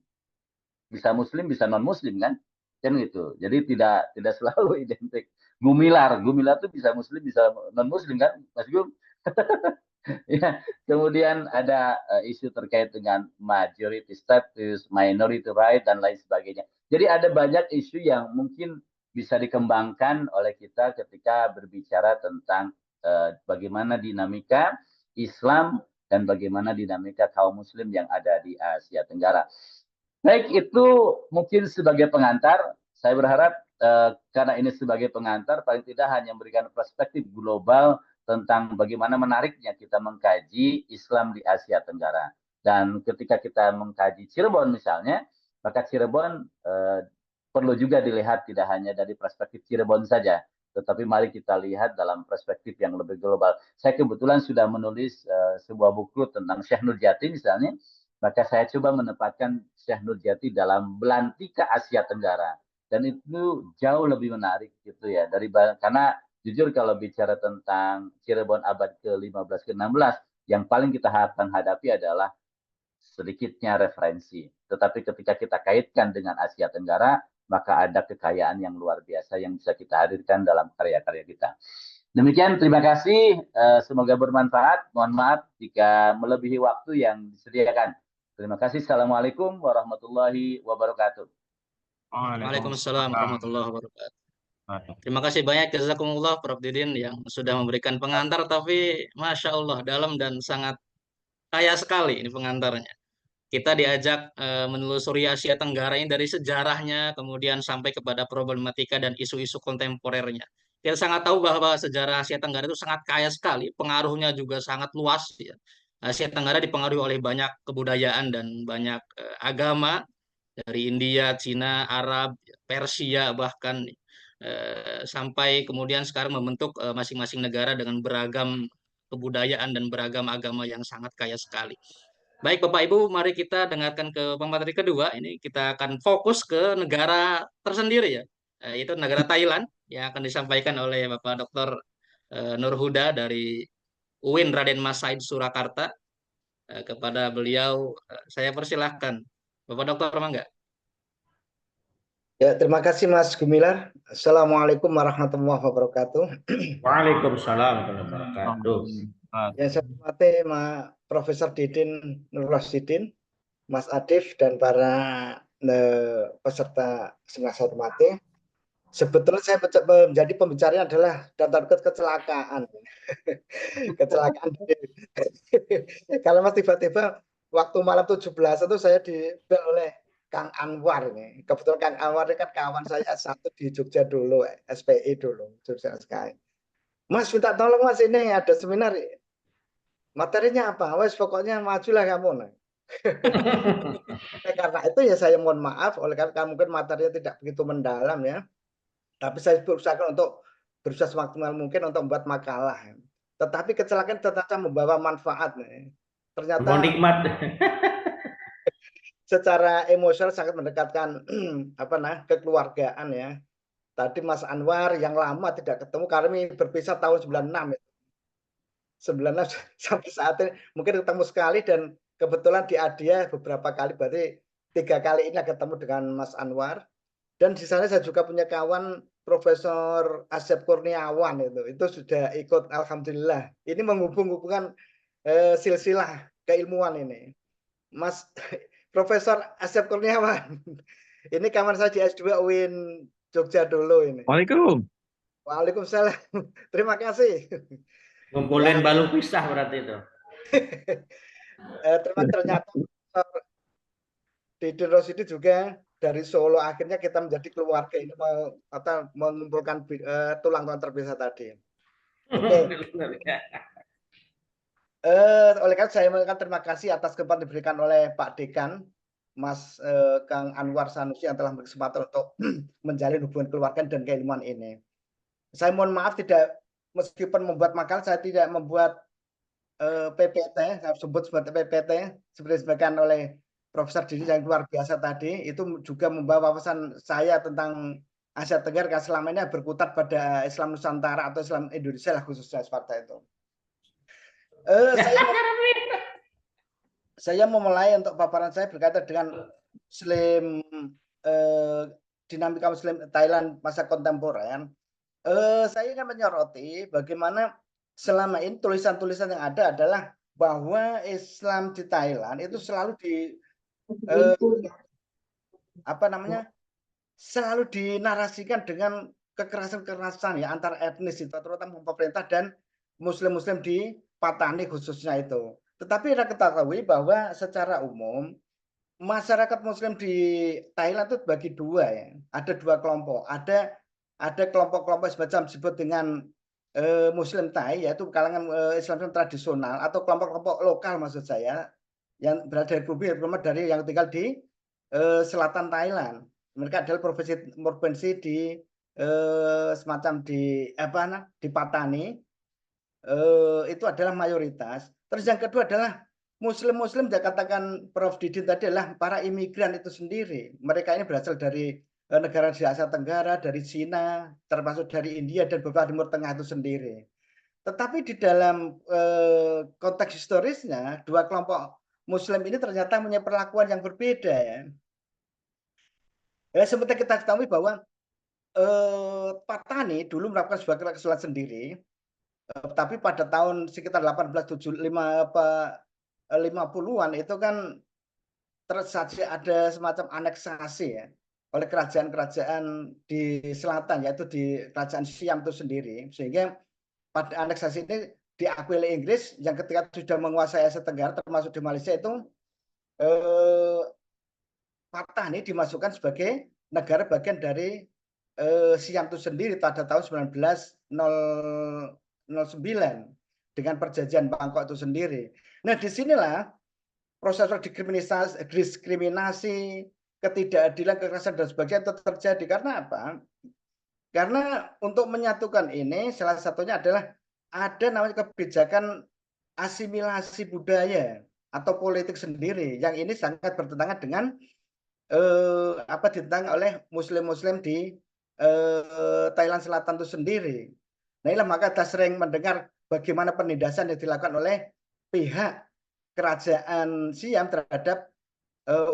bisa Muslim bisa non Muslim kan gitu. Jadi tidak selalu identik. Gumilar tuh bisa Muslim bisa non Muslim kan, Mas Gum? Ya, kemudian ada isu terkait dengan majority status, minority right dan lain sebagainya. Jadi ada banyak isu yang mungkin bisa dikembangkan oleh kita ketika berbicara tentang bagaimana dinamika Islam dan bagaimana dinamika kaum Muslim yang ada di Asia Tenggara. Baik, itu mungkin sebagai pengantar. Saya berharap karena ini sebagai pengantar, paling tidak hanya memberikan perspektif global tentang bagaimana menariknya kita mengkaji Islam di Asia Tenggara. Dan ketika kita mengkaji Cirebon misalnya, maka Cirebon perlu juga dilihat tidak hanya dari perspektif Cirebon saja, tetapi mari kita lihat dalam perspektif yang lebih global. Saya kebetulan sudah menulis sebuah buku tentang Syekh Nurjati misalnya, maka saya coba menempatkan Syekh Nurjati dalam belantika Asia Tenggara. Dan itu jauh lebih menarik gitu ya. Karena jujur kalau bicara tentang Cirebon abad ke-15 ke-16, yang paling kita akan hadapi adalah sedikitnya referensi. Tetapi ketika kita kaitkan dengan Asia Tenggara, maka ada kekayaan yang luar biasa yang bisa kita hadirkan dalam karya-karya kita. Demikian, terima kasih. Semoga bermanfaat. Mohon maaf jika melebihi waktu yang disediakan. Terima kasih. Assalamualaikum warahmatullahi wabarakatuh. Waalaikumsalam warahmatullahi wabarakatuh. Terima kasih banyak jazakumullah Prof Didin yang sudah memberikan pengantar, tapi Masya Allah dalam dan sangat kaya sekali ini pengantarnya. Kita diajak menelusuri Asia Tenggara ini dari sejarahnya, kemudian sampai kepada problematika dan isu-isu kontemporernya. Kita sangat tahu bahwa sejarah Asia Tenggara itu sangat kaya sekali, pengaruhnya juga sangat luas. Ya. Asia Tenggara dipengaruhi oleh banyak kebudayaan dan banyak agama, dari India, Cina, Arab, Persia, bahkan sampai kemudian sekarang membentuk masing-masing negara dengan beragam kebudayaan dan beragam agama yang sangat kaya sekali. Baik Bapak Ibu, mari kita dengarkan ke pemateri kedua. Ini kita akan fokus ke negara tersendiri ya, yaitu negara Thailand yang akan disampaikan oleh Bapak Dr. Nur Huda dari UIN Raden Mas Said Surakarta. Kepada beliau saya persilahkan. Bapak Dokter Mangga. Ya, terima kasih Mas Gumilar. Assalamualaikum warahmatullahi wabarakatuh. Waalaikumsalam warahmatullahi wabarakatuh. Yang saya hormati Profesor Didin Nur Rosidin, Mas Adif dan para peserta yang saya hormati. Sebetulnya saya menjadi pembicaranya adalah dalam kecelakaan. Kecelakaan. Kalau Mas tiba-tiba waktu malam 17 itu saya dibel oleh Kang Anwar nih. Kebetulan Kang Anwar ini kan kawan saya satu di Jogja dulu, SPI dulu, Jogja SKI. Mas minta tolong Mas, ini ada seminar. Materinya apa? Wes pokoknya majulah kamu. Nah. Karena itu ya saya mohon maaf oleh karena mungkin materinya tidak begitu mendalam ya. Tapi saya berusaha untuk berusaha semaksimal mungkin untuk membuat makalah. Tetapi kecelakaan ternyata membawa manfaat. Nih. Ternyata nikmat. Secara emosional sangat mendekatkan kekeluargaan ya. Tadi Mas Anwar yang lama tidak ketemu kami berpisah tahun 96 ya. 96 sampai saat ini mungkin ketemu sekali dan kebetulan di Adia beberapa kali berarti 3 kali ini ketemu dengan Mas Anwar Dan di sana saya juga punya kawan Profesor Asep Kurniawan itu sudah ikut, alhamdulillah. Ini menghubung-hubungkan silsilah keilmuan ini. Mas Profesor Asep Kurniawan. Ini kawan saya di S2 UIN Jogja dulu ini. Waalaikumsalam. Waalaikumsalam. Terima kasih. Ngumpulin balu pisah berarti itu. Ternyata di Rosidi juga dari Solo, akhirnya kita menjadi keluarga ini mengumpulkan tulang-tulang terpisah tadi. Oke. Oleh karena saya mengucapkan terima kasih atas kesempatan diberikan oleh Pak Dekan, Mas Kang Anwar Sanusi yang telah berkesempatan untuk menjalin hubungan keluarga dan keilmuan ini. Saya mohon maaf meskipun membuat makalah, saya tidak membuat PPT, saya sebut sebagai PPT, seperti disebutkan oleh Profesor Didi yang luar biasa tadi, itu juga membawa wawasan saya tentang Asia Tenggara, karena selama ini berkutat pada Islam Nusantara atau Islam Indonesia lah khususnya seperti itu. Saya memulai untuk paparan saya berkaitan dengan Muslim, dinamika Muslim Thailand masa kontemporer. Saya ingin menyoroti bagaimana selama ini tulisan-tulisan yang ada adalah bahwa Islam di Thailand itu selalu selalu dinarasikan dengan kekerasan-kekerasan ya antar etnis itu, terutama pemerintah dan Muslim-Muslim di Patani khususnya itu. Tetapi kita ketahui bahwa secara umum masyarakat Muslim di Thailand itu bagi dua ya. Ada dua kelompok. Ada kelompok-kelompok semacam disebut dengan Muslim Thai, yaitu kalangan Islam tradisional atau kelompok-kelompok lokal maksud saya, yang berada di bumi, terutama dari yang tinggal di selatan Thailand. Mereka adalah provinsi di semacam di Patani. Itu adalah mayoritas. Terus yang kedua adalah Muslim-Muslim, saya katakan Prof. Didi tadi, adalah para imigran itu sendiri. Mereka ini berasal dari negara di Asia Tenggara, dari Cina, termasuk dari India dan beberapa Timur Tengah itu sendiri. Tetapi di dalam konteks historisnya, dua kelompok Muslim ini ternyata punya perlakuan yang berbeda ya. Seperti kita ketahui bahwa Patani dulu melakukan sebuah kesalahan sendiri, tapi pada tahun sekitar 50-an itu kan terjadi ada semacam aneksasi ya oleh kerajaan-kerajaan di selatan, yaitu di kerajaan Siam itu sendiri, sehingga pada aneksasi ini diakui oleh Inggris yang ketika sudah menguasai Asia Tenggara termasuk di Malaysia itu Patani dimasukkan sebagai negara bagian dari Siam itu sendiri pada tahun 1909 dengan perjanjian Bangkok itu sendiri. Nah, disinilah proses diskriminasi, ketidakadilan, kekerasan dan sebagainya itu terjadi. Karena apa? Karena untuk menyatukan ini salah satunya adalah ada namanya kebijakan asimilasi budaya atau politik sendiri yang ini sangat bertentangan dengan ditentang oleh Muslim-Muslim di Thailand Selatan itu sendiri. Nah, inilah maka kita sering mendengar bagaimana penindasan yang dilakukan oleh pihak kerajaan Siam terhadap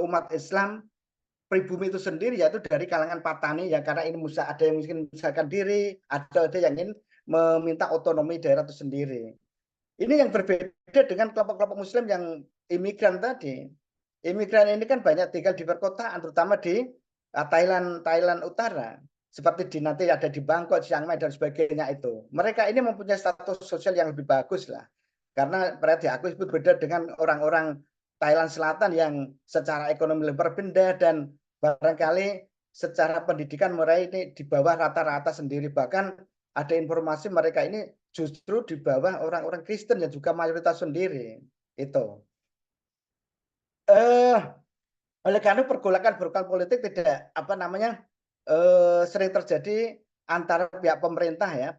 umat Islam pribumi itu sendiri, yaitu dari kalangan Patani yang karena ini ada yang mungkin memisahkan diri, ada yang ingin meminta otonomi daerah itu sendiri. Ini yang berbeda dengan kelompok-kelompok Muslim yang imigran tadi. Imigran ini kan banyak tinggal di perkotaan, terutama di Thailand Utara. Seperti nanti ada di Bangkok, Chiang Mai, dan sebagainya itu. Mereka ini mempunyai status sosial yang lebih bagus lah. Karena mereka diakui berbeda dengan orang-orang Thailand Selatan yang secara ekonomi lebih berbeda dan barangkali secara pendidikan mereka ini di bawah rata-rata sendiri. Bahkan ada informasi mereka ini justru di bawah orang-orang Kristen yang juga mayoritas sendiri. Itu. Oleh karena pergolakan politik tidak sering terjadi antara pihak pemerintah ya,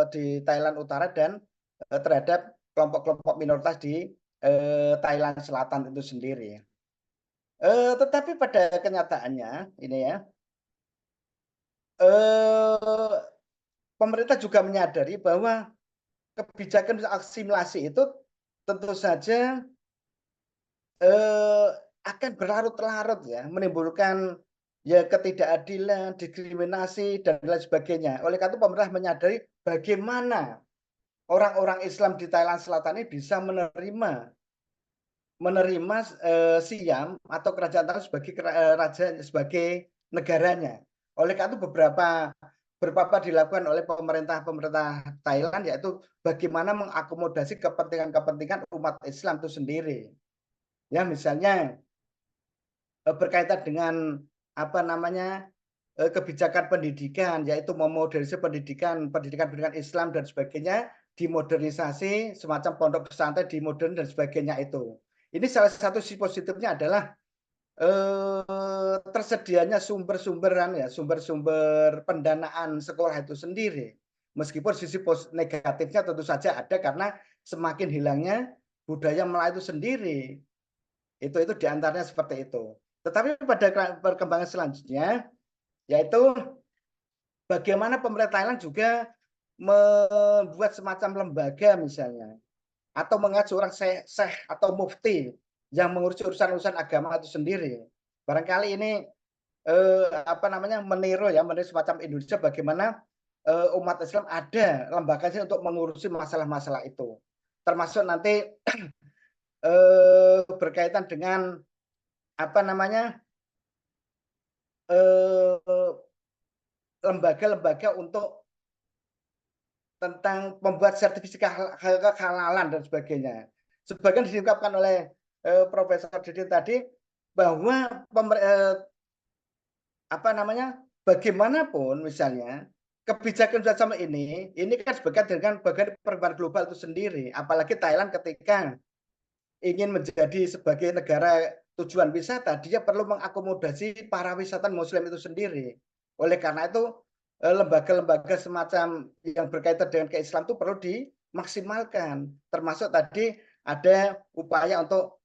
di Thailand Utara dan terhadap kelompok-kelompok minoritas di Thailand Selatan itu sendiri. Tetapi pada kenyataannya ini ya, pemerintah juga menyadari bahwa kebijakan asimilasi itu tentu saja akan berlarut-larut ya, menimbulkan ya ketidakadilan, diskriminasi dan lain sebagainya. Oleh karena itu pemerintah menyadari bagaimana orang-orang Islam di Thailand Selatan ini bisa menerima Siam atau kerajaan Thailand sebagai raja sebagai negaranya. Oleh karena itu beberapa dilakukan oleh pemerintah Thailand, yaitu bagaimana mengakomodasi kepentingan umat Islam itu sendiri. Ya, misalnya berkaitan dengan apa namanya kebijakan pendidikan, yaitu memodernisasi pendidikan Islam dan sebagainya, dimodernisasi semacam pondok pesantren dimodern dan sebagainya itu. Ini salah satu sisi positifnya adalah tersedianya sumber-sumber pendanaan sekolah itu sendiri. Meskipun sisi negatifnya tentu saja ada karena semakin hilangnya budaya Melayu itu sendiri. Itu diantaranya seperti itu. Tetapi pada perkembangan selanjutnya, yaitu bagaimana pemerintah Thailand juga membuat semacam lembaga misalnya, atau mengacu orang syekh atau mufti yang mengurusi urusan-urusan agama itu sendiri. Barangkali ini meniru semacam Indonesia, bagaimana umat Islam ada lembaganya untuk mengurusi masalah-masalah itu, termasuk nanti berkaitan dengan lembaga-lembaga untuk tentang membuat sertifikat kehalalan dan sebagainya. Sebagian diungkapkan oleh Profesor Didin tadi bahwa bagaimanapun misalnya kebijakan semacam ini kan sebagian dengan bagian perubahan global itu sendiri. Apalagi Thailand ketika ingin menjadi sebagai negara tujuan wisata, dia perlu mengakomodasi para wisatawan Muslim itu sendiri. Oleh karena itu lembaga-lembaga semacam yang berkaitan dengan keislaman itu perlu dimaksimalkan. Termasuk tadi ada upaya untuk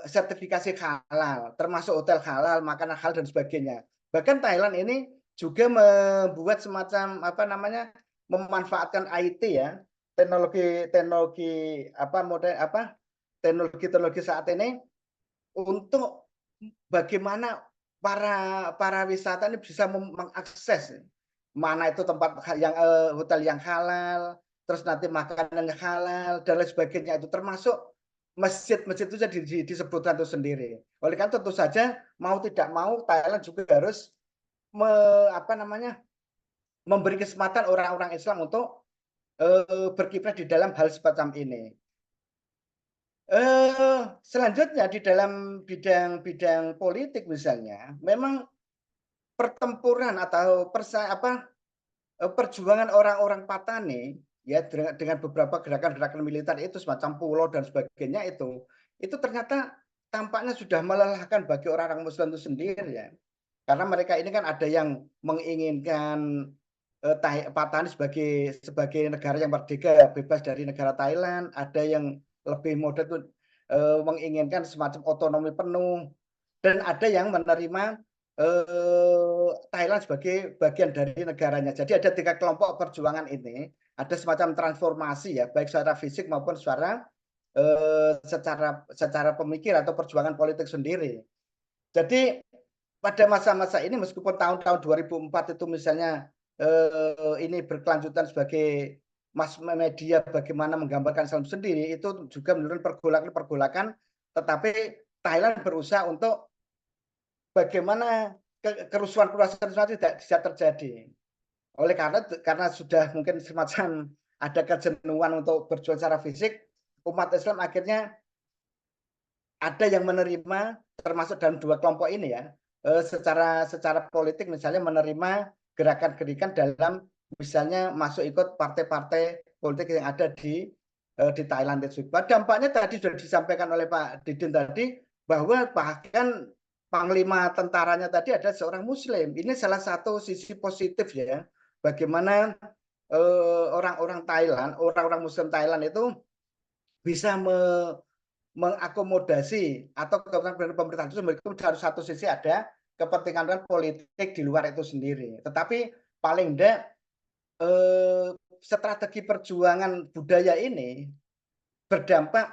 sertifikasi halal, termasuk hotel halal, makanan halal dan sebagainya. Bahkan Thailand ini juga membuat semacam memanfaatkan IT ya, teknologi saat ini untuk bagaimana para wisata ini bisa mengakses mana itu tempat yang hotel yang halal, terus nanti makanan yang halal dan lain sebagainya, itu termasuk masjid-masjid itu jadi disebutkan itu sendiri. Oleh karena tentu saja mau tidak mau Thailand juga harus memberi kesempatan orang-orang Islam untuk berkiprah di dalam hal semacam ini. Selanjutnya di dalam bidang politik misalnya, memang pertempuran atau perjuangan orang-orang Patani ya dengan beberapa gerakan-gerakan militer itu semacam pulau dan sebagainya itu ternyata tampaknya sudah melelahkan bagi orang-orang Muslim itu sendiri ya. Karena mereka ini kan ada yang menginginkan Patani sebagai negara yang merdeka bebas dari negara Thailand, ada yang lebih modern itu menginginkan semacam otonomi penuh, dan ada yang menerima Thailand sebagai bagian dari negaranya. Jadi ada 3 kelompok perjuangan ini, ada semacam transformasi ya, baik secara fisik maupun secara pemikir atau perjuangan politik sendiri. Jadi pada masa-masa ini meskipun tahun-tahun 2004 itu misalnya ini berkelanjutan sebagai mass media bagaimana menggambarkan Islam sendiri, itu juga menurunkan pergolakan, tetapi Thailand berusaha untuk bagaimana kerusuhan tidak bisa terjadi. Oleh karena sudah mungkin semacam ada kejenuhan untuk berjuang secara fisik, umat Islam akhirnya ada yang menerima, termasuk dalam 2 kelompok ini ya, secara politik misalnya menerima gerakan-gerakan dalam misalnya masuk ikut partai-partai politik yang ada di Thailand itu. Dampaknya tadi sudah disampaikan oleh Pak Didin tadi, bahwa bahkan panglima tentaranya tadi ada seorang Muslim. Ini salah satu sisi positif ya, bagaimana orang-orang Thailand, orang-orang Muslim Thailand itu bisa mengakomodasi atau kepentingan pemerintah itu harus satu sisi ada kepentingan politik di luar itu sendiri. Tetapi paling tidak strategi perjuangan budaya ini berdampak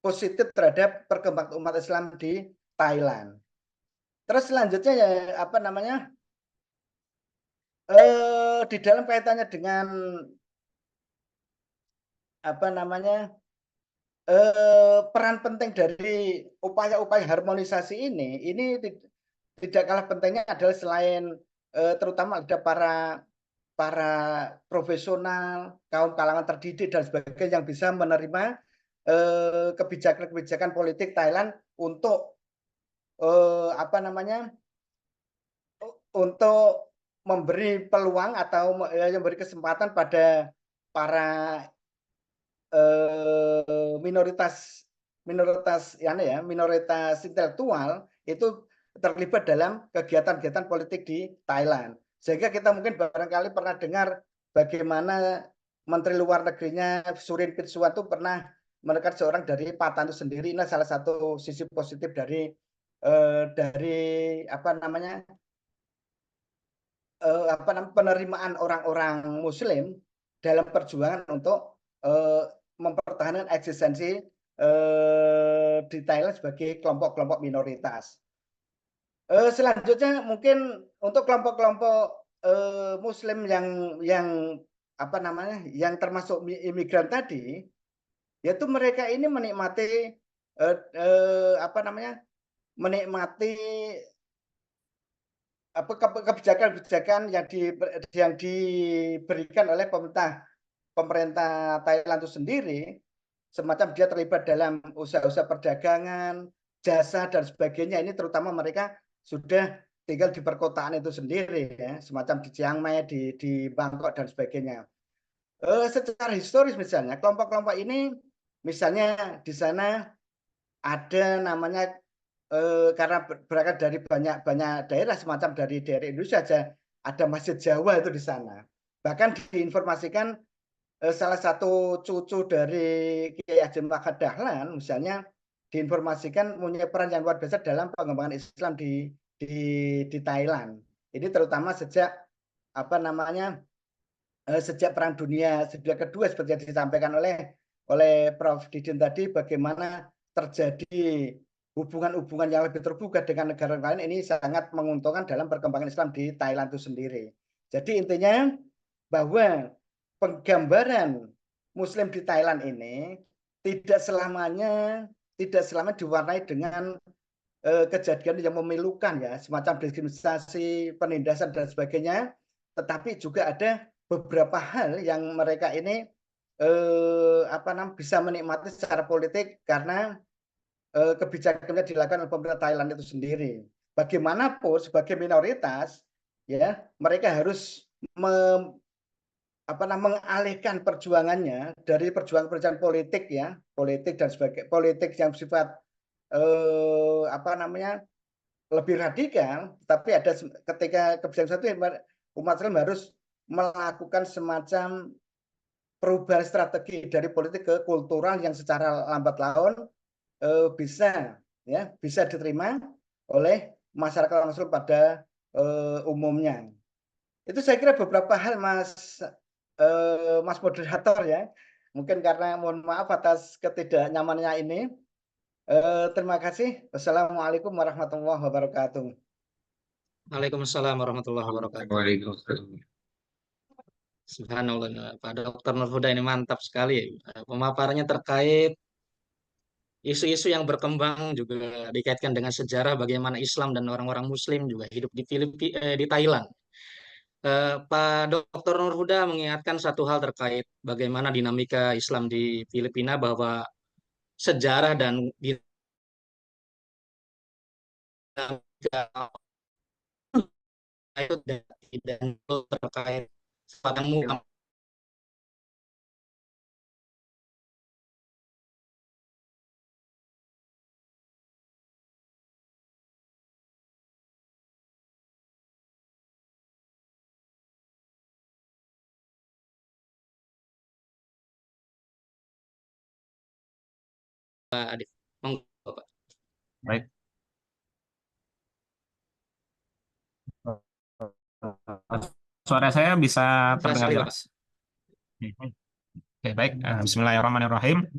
positif terhadap perkembangan umat Islam di Thailand. Terus selanjutnya ya apa namanya, di dalam kaitannya dengan apa namanya, peran penting dari upaya-upaya harmonisasi ini tidak kalah pentingnya adalah selain terutama ada para profesional, kaum kalangan terdidik dan sebagainya yang bisa menerima kebijakan-kebijakan politik Thailand untuk apa namanya, untuk memberi peluang atau memberi kesempatan pada para minoritas minoritas intelektual itu terlibat dalam kegiatan-kegiatan politik di Thailand. Sehingga kita mungkin barangkali pernah dengar bagaimana Menteri Luar Negerinya Surin Pitsuwan itu pernah menekan seorang dari Patan itu sendiri. Ini salah satu sisi positif dari apa namanya, penerimaan orang-orang Muslim dalam perjuangan untuk mempertahankan eksistensi di Thailand sebagai kelompok-kelompok minoritas. Selanjutnya mungkin untuk kelompok-kelompok Muslim yang apa namanya, yang termasuk imigran tadi, yaitu mereka ini menikmati apa namanya, menikmati apa kebijakan-kebijakan yang diberikan oleh pemerintah Thailand itu sendiri, semacam dia terlibat dalam usaha-usaha perdagangan, jasa dan sebagainya. Ini terutama mereka sudah tinggal di perkotaan itu sendiri ya, semacam di Chiang Mai, di Bangkok dan sebagainya. Secara historis misalnya kelompok-kelompok ini misalnya di sana ada namanya karena berangkat dari banyak daerah semacam dari daerah Indonesia saja ada Masjid Jawa itu di sana. Bahkan diinformasikan salah satu cucu dari Kiai Haji Muhammad Dahlan misalnya diinformasikan punya peran yang luar biasa dalam pengembangan Islam di Thailand. Ini terutama sejak apa namanya, sejak Perang Dunia Kedua seperti yang disampaikan oleh Prof. Didin tadi, bagaimana terjadi hubungan-hubungan yang lebih terbuka dengan negara lain ini sangat menguntungkan dalam perkembangan Islam di Thailand itu sendiri. Jadi intinya bahwa penggambaran Muslim di Thailand ini tidak selamanya diwarnai dengan kejadian yang memilukan ya, semacam diskriminasi, penindasan dan sebagainya, tetapi juga ada beberapa hal yang mereka ini apa namanya, bisa menikmati secara politik karena kebijakannya dilakukan oleh pemerintah Thailand itu sendiri. Bagaimanapun sebagai minoritas ya, mereka harus mengalihkan perjuangannya dari perjuangan politik ya, politik dan sebagai politik yang bersifat apa namanya, lebih radikal, tapi ada ketika kebijakan satu umat Islam harus melakukan semacam perubahan strategi dari politik ke kultural yang secara lambat laun bisa diterima oleh masyarakat Muslim pada umumnya. Itu saya kira beberapa hal Mas moderator ya. Mungkin karena mohon maaf atas ketidaknyamanannya ini. Terima kasih. Wassalamualaikum warahmatullahi wabarakatuh. Waalaikumsalam warahmatullahi wabarakatuh. Subhanallah, Pak Dr. Nurhuda ini mantap sekali. Pemaparannya terkait isu-isu yang berkembang juga dikaitkan dengan sejarah bagaimana Islam dan orang-orang Muslim juga hidup di Thailand. Pak Dr. Nurhuda mengingatkan satu hal terkait bagaimana dinamika Islam di Filipina, bahwa sejarah dan dinamika itu dan terkait padamu. Adif. Monggo, Pak. Baik. Suara saya bisa terdengar jelas? Oke, baik. Bismillahirrahmanirrahim.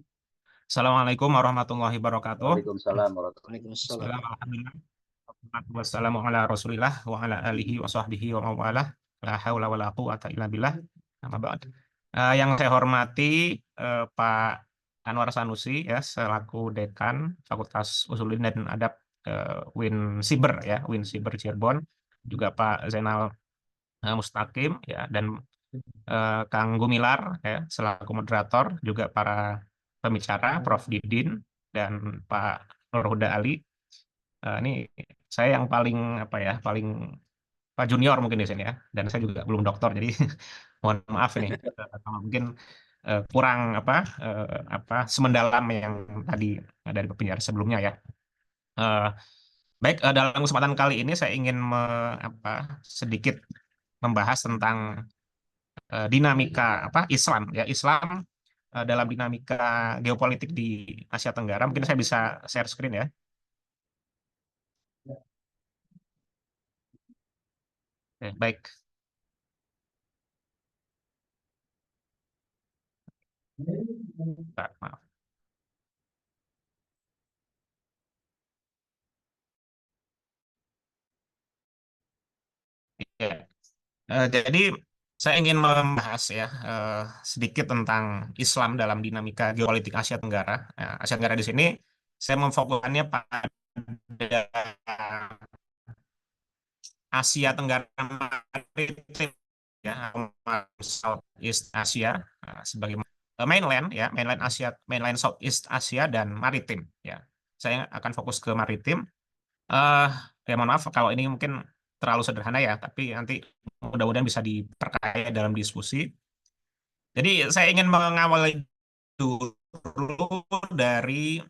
Assalamualaikum warahmatullahi wabarakatuh. Waalaikumsalam warahmatullahi Waalaikumsalam. Alhamdulillah. Wassalamu ala Rasulillah wa ala alihi wa sahbihi wa mawalah. La haula wa la quwata illa billah. Amma ba'd. Yang saya hormati Pak Anwar Sanusi ya selaku Dekan Fakultas Usuluddin dan Adab UIN Siber ya, UIN Siber Cirebon, juga Pak Zainal Mustaqim ya, dan Kang Gumilar ya selaku moderator, juga para pembicara Prof Didin dan Pak Nur Huda Ali. Ini saya yang paling apa ya, paling Pak junior mungkin di sini ya, dan saya juga belum doktor, jadi mohon maaf ini kalau mungkin kurang apa semendalam yang tadi dari penjara sebelumnya ya. Baik, dalam kesempatan kali ini saya ingin sedikit membahas tentang dinamika Islam ya, Islam dalam dinamika geopolitik di Asia Tenggara. Mungkin saya bisa share screen ya. Oke, baik. Bentar, maaf. Ya. Jadi saya ingin membahas ya sedikit tentang Islam dalam dinamika geopolitik Asia Tenggara. Asia Tenggara di sini saya memfokuskannya pada Asia Tenggara maritim ya, Southeast Asia sebagai mainland ya, mainland Asia, mainland Southeast Asia dan maritim ya. Saya akan fokus ke maritim. Ya mohon maaf kalau ini mungkin terlalu sederhana ya, tapi nanti mudah-mudahan bisa diperkaya dalam diskusi. Jadi saya ingin mengawali dulu dari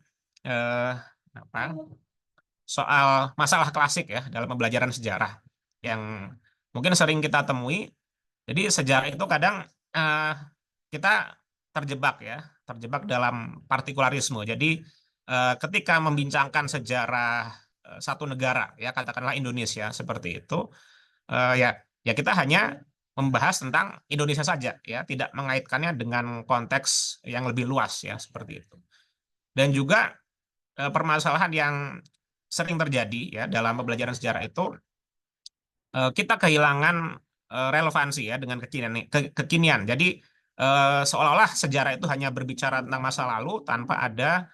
soal masalah klasik ya dalam pembelajaran sejarah yang mungkin sering kita temui. Jadi sejarah itu kadang kita terjebak dalam partikularisme. Jadi ketika membincangkan sejarah satu negara ya, katakanlah Indonesia seperti itu, ya kita hanya membahas tentang Indonesia saja ya, tidak mengaitkannya dengan konteks yang lebih luas ya, seperti itu. Dan juga permasalahan yang sering terjadi ya dalam pembelajaran sejarah itu, kita kehilangan relevansi ya dengan kekinian. Jadi seolah-olah sejarah itu hanya berbicara tentang masa lalu tanpa ada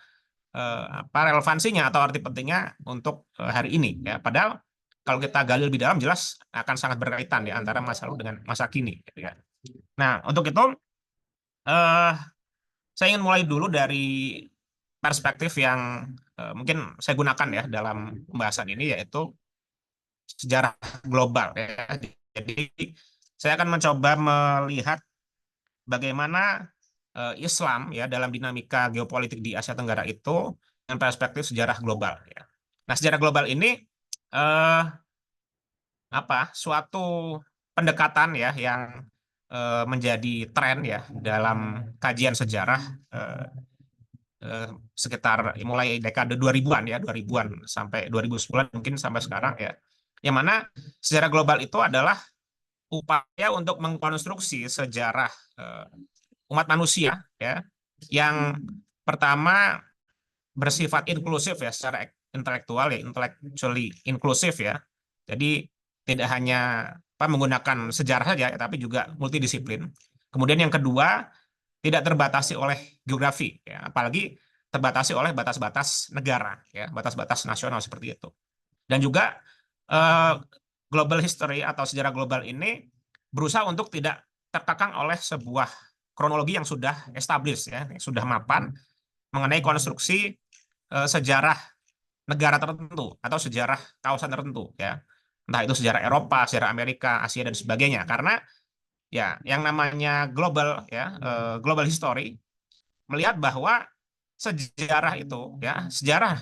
relevansinya atau arti pentingnya untuk hari ini ya. Padahal kalau kita gali lebih dalam jelas akan sangat berkaitan ya antara masa lalu dengan masa kini gitu ya. Nah, untuk itu saya ingin mulai dulu dari perspektif yang mungkin saya gunakan ya dalam pembahasan ini, yaitu sejarah global ya. Jadi saya akan mencoba melihat bagaimana Islam ya dalam dinamika geopolitik di Asia Tenggara itu dengan perspektif sejarah global ya. Nah, sejarah global ini suatu pendekatan ya yang menjadi tren ya dalam kajian sejarah sekitar mulai dekade 2000-an ya, 2000-an sampai 2010 mungkin sampai sekarang ya. Yang mana sejarah global itu adalah upaya untuk mengkonstruksi sejarah umat manusia ya, yang pertama bersifat inklusif ya, secara intelektual ya, intellectually inklusif ya. Jadi tidak hanya menggunakan sejarah saja, tapi juga multidisiplin. Kemudian yang kedua, tidak terbatasi oleh geografi ya, apalagi terbatasi oleh batas-batas negara ya, batas-batas nasional seperti itu. Dan juga global history atau sejarah global ini berusaha untuk tidak terkekang oleh sebuah kronologi yang sudah established ya, yang sudah mapan mengenai konstruksi sejarah negara tertentu atau sejarah kawasan tertentu ya. Entah itu sejarah Eropa, sejarah Amerika, Asia dan sebagainya. Karena ya yang namanya global ya, global history melihat bahwa sejarah itu ya, sejarah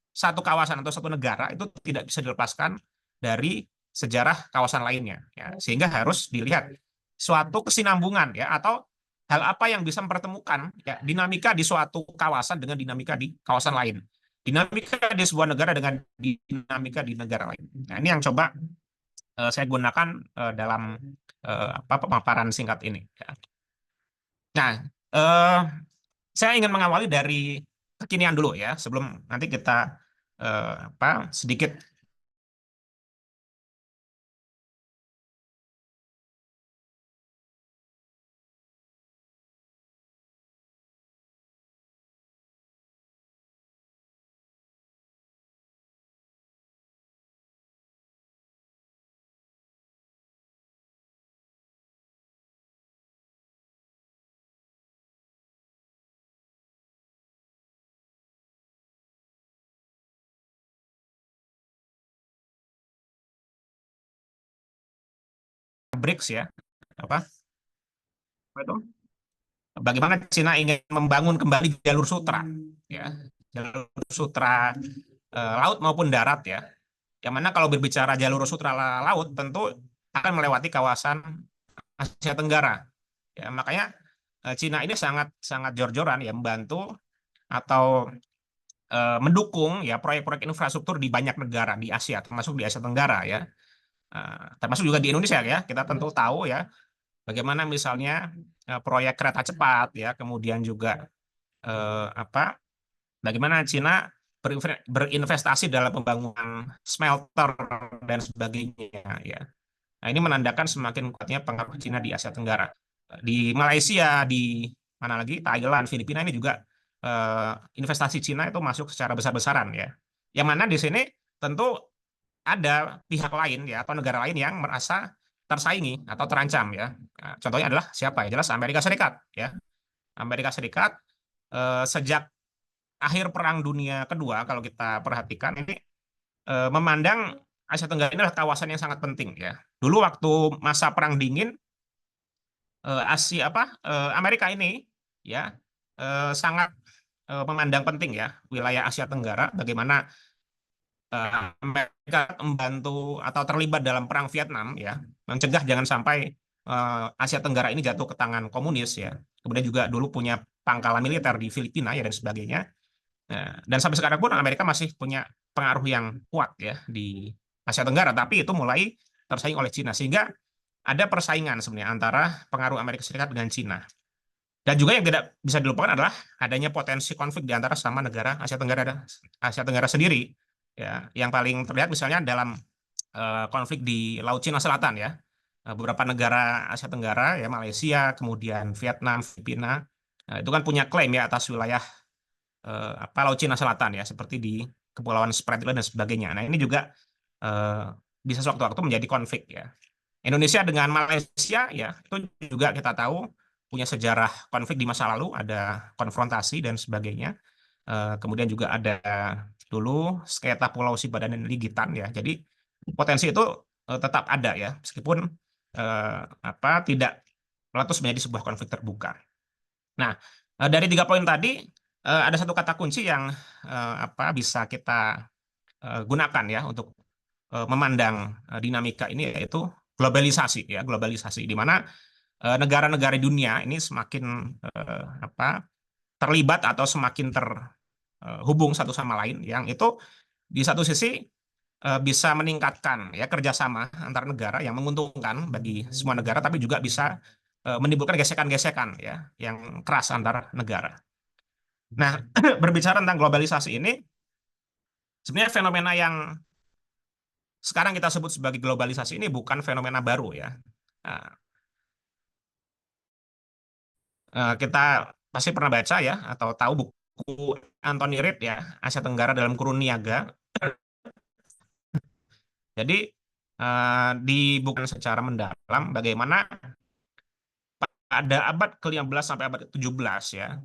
satu kawasan atau satu negara itu tidak bisa dilepaskan dari sejarah kawasan lainnya ya. Sehingga harus dilihat suatu kesinambungan ya, atau hal apa yang bisa mempertemukan ya dinamika di suatu kawasan dengan dinamika di kawasan lain, dinamika di sebuah negara dengan dinamika di negara lain. Nah, ini yang coba saya gunakan dalam pemaparan singkat ini ya. Nah, saya ingin mengawali dari kekinian dulu ya, sebelum nanti kita sedikit BRICS ya, apa itu? Bagaimana Cina ingin membangun kembali jalur sutra, ya, jalur sutra laut maupun darat ya. Yang mana kalau berbicara jalur sutra laut tentu akan melewati kawasan Asia Tenggara. Ya, makanya Cina ini sangat sangat jor-joran ya membantu atau mendukung ya proyek-proyek infrastruktur di banyak negara di Asia, termasuk di Asia Tenggara ya. Termasuk juga di Indonesia ya. Kita tentu tahu ya bagaimana misalnya proyek kereta cepat ya, kemudian juga bagaimana Cina berinvestasi dalam pembangunan smelter dan sebagainya ya. Nah, ini menandakan semakin kuatnya pengaruh Cina di Asia Tenggara. Di Malaysia, di mana lagi, Thailand, Filipina ini juga investasi Cina itu masuk secara besar-besaran ya. Yang mana di sini tentu ada pihak lain ya atau negara lain yang merasa tersaingi atau terancam ya. Nah, contohnya adalah siapa ya? Jelas Amerika Serikat ya. Amerika Serikat sejak akhir Perang Dunia Kedua kalau kita perhatikan ini memandang Asia Tenggara ini adalah kawasan yang sangat penting ya. Dulu waktu masa Perang Dingin Amerika ini ya sangat memandang penting ya wilayah Asia Tenggara, bagaimana Amerika membantu atau terlibat dalam perang Vietnam ya, mencegah jangan sampai Asia Tenggara ini jatuh ke tangan komunis ya. Kemudian juga dulu punya pangkalan militer di Filipina ya dan sebagainya. Nah, dan sampai sekarang pun Amerika masih punya pengaruh yang kuat ya di Asia Tenggara, tapi itu mulai tersaing oleh Cina sehingga ada persaingan sebenarnya antara pengaruh Amerika Serikat dengan Cina. Dan juga yang tidak bisa dilupakan adalah adanya potensi konflik di antara sama negara Asia Tenggara sendiri. Ya, yang paling terlihat misalnya dalam konflik di Laut Cina Selatan ya. Beberapa negara Asia Tenggara ya, Malaysia, kemudian Vietnam, Filipina, itu kan punya klaim ya atas wilayah Laut Cina Selatan ya, seperti di Kepulauan Spratly dan sebagainya. Nah, ini juga bisa sewaktu-waktu menjadi konflik ya. Indonesia dengan Malaysia ya, itu juga kita tahu punya sejarah konflik di masa lalu, ada konfrontasi dan sebagainya. Kemudian juga ada dulu sengketa Pulau Sibadan dan Ligitan ya. Jadi potensi itu tetap ada ya, meskipun tidak meletus menjadi sebuah konflik terbuka. Nah, dari 3 poin tadi ada satu kata kunci yang bisa kita gunakan ya untuk memandang dinamika ini, yaitu globalisasi ya, globalisasi di mana negara-negara dunia ini semakin terlibat atau semakin terhubung satu sama lain, yang itu di satu sisi bisa meningkatkan ya kerjasama antar negara yang menguntungkan bagi semua negara, tapi juga bisa menimbulkan gesekan-gesekan ya yang keras antar negara. Nah, berbicara tentang globalisasi ini, sebenarnya fenomena yang sekarang kita sebut sebagai globalisasi ini bukan fenomena baru ya. Kita pasti pernah baca ya atau tahu buku Anthony Reid ya, Asia Tenggara dalam Kurun Niaga. Jadi di buku secara mendalam bagaimana pada abad ke-15 sampai abad ke-17 ya,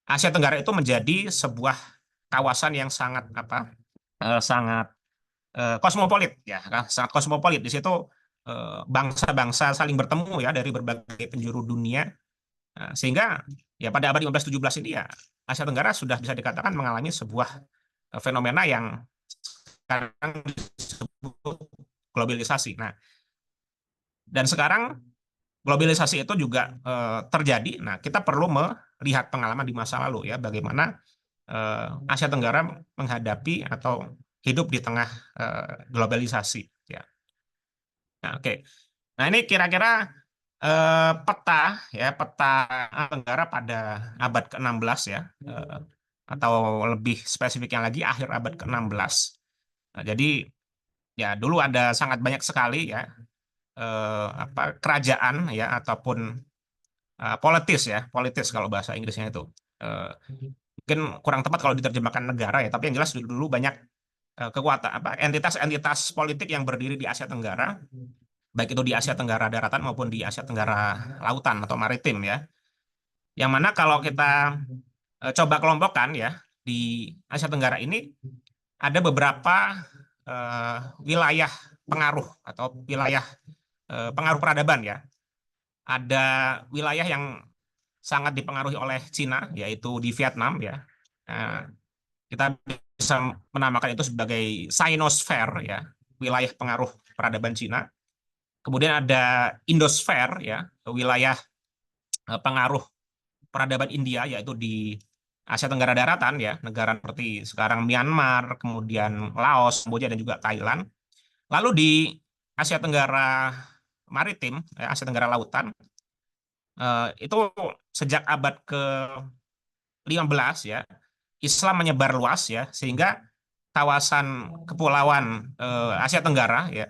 Asia Tenggara itu menjadi sebuah kawasan yang sangat sangat kosmopolit ya, sangat kosmopolit. Di situ bangsa-bangsa saling bertemu ya dari berbagai penjuru dunia. Sehingga ya pada abad 15-17 ini ya Asia Tenggara sudah bisa dikatakan mengalami sebuah fenomena yang sekarang disebut globalisasi. Nah, dan sekarang globalisasi itu juga terjadi. Nah, kita perlu melihat pengalaman di masa lalu ya, bagaimana Asia Tenggara menghadapi atau hidup di tengah globalisasi ya. Nah, oke. Nah, ini kira-kira peta Tenggara pada abad ke-16 ya, atau lebih spesifiknya lagi akhir abad ke-16. Nah, jadi ya dulu ada sangat banyak sekali ya kerajaan ya ataupun politis kalau bahasa Inggrisnya itu. Mungkin kurang tepat kalau diterjemahkan negara ya, tapi yang jelas dulu banyak kekuatan entitas-entitas politik yang berdiri di Asia Tenggara, baik itu di Asia Tenggara daratan maupun di Asia Tenggara lautan atau maritim ya. Yang mana kalau kita coba kelompokkan ya, di Asia Tenggara ini ada beberapa wilayah pengaruh atau wilayah pengaruh peradaban ya. Ada wilayah yang sangat dipengaruhi oleh Cina, yaitu di Vietnam ya. Nah, kita bisa menamakan itu sebagai Sinosfer ya, wilayah pengaruh peradaban Cina. Kemudian ada Indosfer ya, wilayah pengaruh peradaban India, yaitu di Asia Tenggara Daratan ya, negara seperti sekarang Myanmar, kemudian Laos, Kamboja dan juga Thailand. Lalu di Asia Tenggara Maritim, ya, Asia Tenggara Lautan, itu sejak abad ke-15 ya, Islam menyebar luas ya, sehingga kawasan kepulauan Asia Tenggara ya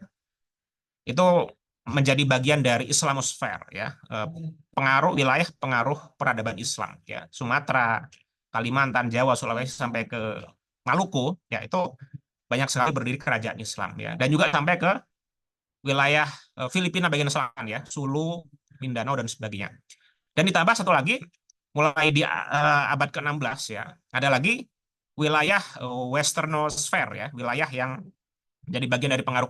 itu menjadi bagian dari Islamosfer ya, pengaruh wilayah pengaruh peradaban Islam ya, Sumatera, Kalimantan, Jawa, Sulawesi sampai ke Maluku ya, itu banyak sekali berdiri kerajaan Islam ya, dan juga sampai ke wilayah Filipina bagian selatan ya, Sulu, Mindanao dan sebagainya. Dan ditambah satu lagi, mulai di abad ke-16 ya, ada lagi wilayah Westernosphere ya, wilayah yang jadi bagian dari pengaruh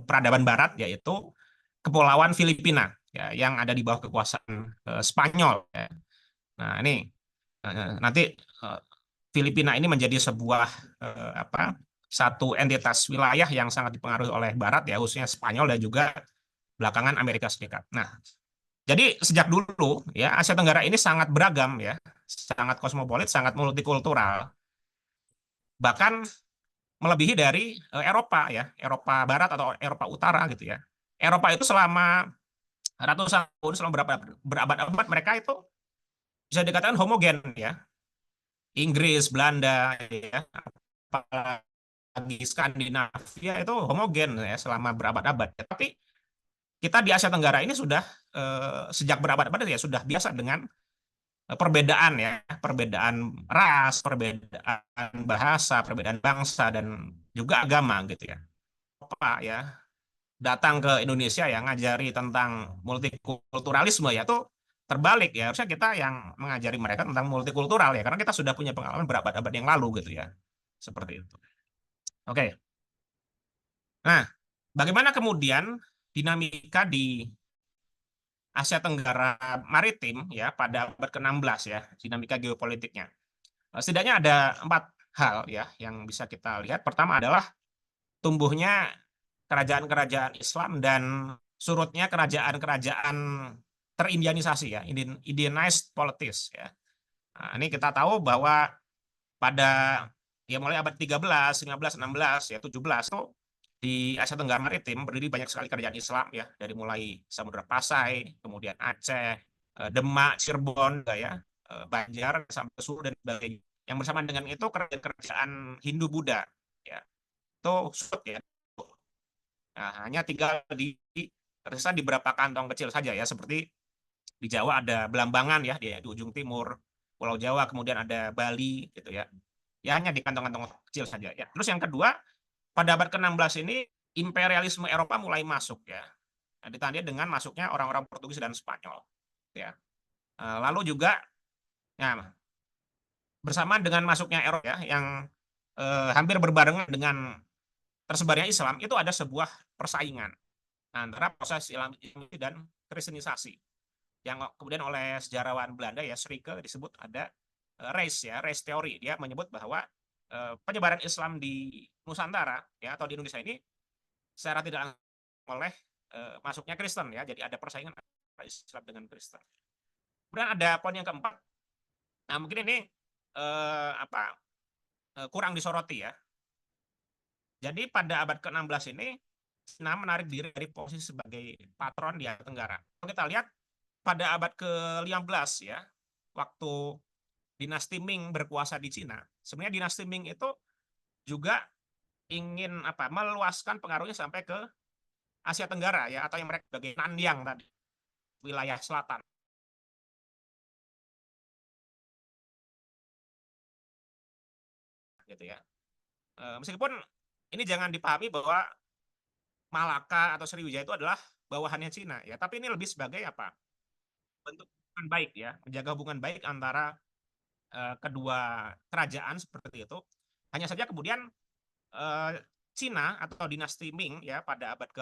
peradaban barat, yaitu Kepulauan Filipina ya, yang ada di bawah kekuasaan Spanyol ya. Nah, ini nanti Filipina ini menjadi sebuah satu entitas wilayah yang sangat dipengaruhi oleh barat ya, khususnya Spanyol dan juga belakangan Amerika Serikat. Nah, jadi sejak dulu ya Asia Tenggara ini sangat beragam ya, sangat kosmopolit, sangat multikultural. Bahkan melebihi dari Eropa ya, Eropa Barat atau Eropa Utara gitu ya. Eropa itu selama ratusan tahun, selama berabad-abad mereka itu bisa dikatakan homogen ya. Inggris, Belanda ya, apalagi Skandinavia itu homogen ya selama berabad-abad. Tapi kita di Asia Tenggara ini sudah sejak berabad-abad ya sudah biasa dengan perbedaan ya, perbedaan ras, perbedaan bahasa, perbedaan bangsa dan juga agama gitu ya. Apa ya datang ke Indonesia yang ngajari tentang multikulturalisme ya tuh terbalik ya, harusnya kita yang mengajari mereka tentang multikultural ya, karena kita sudah punya pengalaman berabad-abad yang lalu gitu ya, seperti itu. Oke. Nah, bagaimana kemudian dinamika di Asia Tenggara Maritim ya pada abad ke-16 ya, dinamika geopolitiknya. Setidaknya ada 4 hal ya yang bisa kita lihat. Pertama adalah tumbuhnya kerajaan-kerajaan Islam dan surutnya kerajaan-kerajaan terindianisasi ya, Indianized politics ya. Nah, ini kita tahu bahwa pada ya mulai abad 13, 15, 16 ya 17 itu di Asia Tenggara Maritim berdiri banyak sekali kerajaan Islam ya, dari mulai Samudra Pasai, kemudian Aceh, Demak, Cirebon ya, Banjar sampai Sulu dan sebagainya. Yang bersamaan dengan itu kerajaan Hindu Buddha ya. Itu surut ya. Nah, hanya tinggal tersisa di beberapa kantong kecil saja ya, seperti di Jawa ada Belambangan ya di ujung timur Pulau Jawa, kemudian ada Bali gitu ya. Ya hanya di kantong-kantong kecil saja ya. Terus yang kedua, pada abad ke-16 ini imperialisme Eropa mulai masuk ya. Ditandai dengan masuknya orang-orang Portugis dan Spanyol ya. Lalu juga ya, bersamaan dengan masuknya Eropa ya, yang hampir berbarengan dengan tersebarnya Islam, itu ada sebuah persaingan antara proses Islam dan Kristenisasi yang kemudian oleh sejarawan Belanda ya Schrieke disebut ada race ya, race teori. Dia menyebut bahwa penyebaran Islam di Nusantara ya atau di Indonesia ini secara tidak langsung oleh masuknya Kristen ya, jadi ada persaingan antara Islam dengan Kristen. Kemudian ada poin yang keempat, nah mungkin ini kurang disoroti ya. Jadi pada abad ke-16 ini Cina menarik diri dari posisi sebagai patron di Asia Tenggara. Kalau kita lihat pada abad ke-15 ya, waktu dinasti Ming berkuasa di Cina, sebenarnya dinasti Ming itu juga ingin meluaskan pengaruhnya sampai ke Asia Tenggara ya, atau yang mereka sebagai Nanyang tadi, wilayah selatan. Gitu ya. Meskipun ini jangan dipahami bahwa Malaka atau Sriwijaya itu adalah bawahannya Cina ya, tapi ini lebih sebagai bentuk hubungan baik ya, menjaga hubungan baik antara kedua kerajaan seperti itu. Hanya saja kemudian Cina atau dinasti Ming ya pada abad ke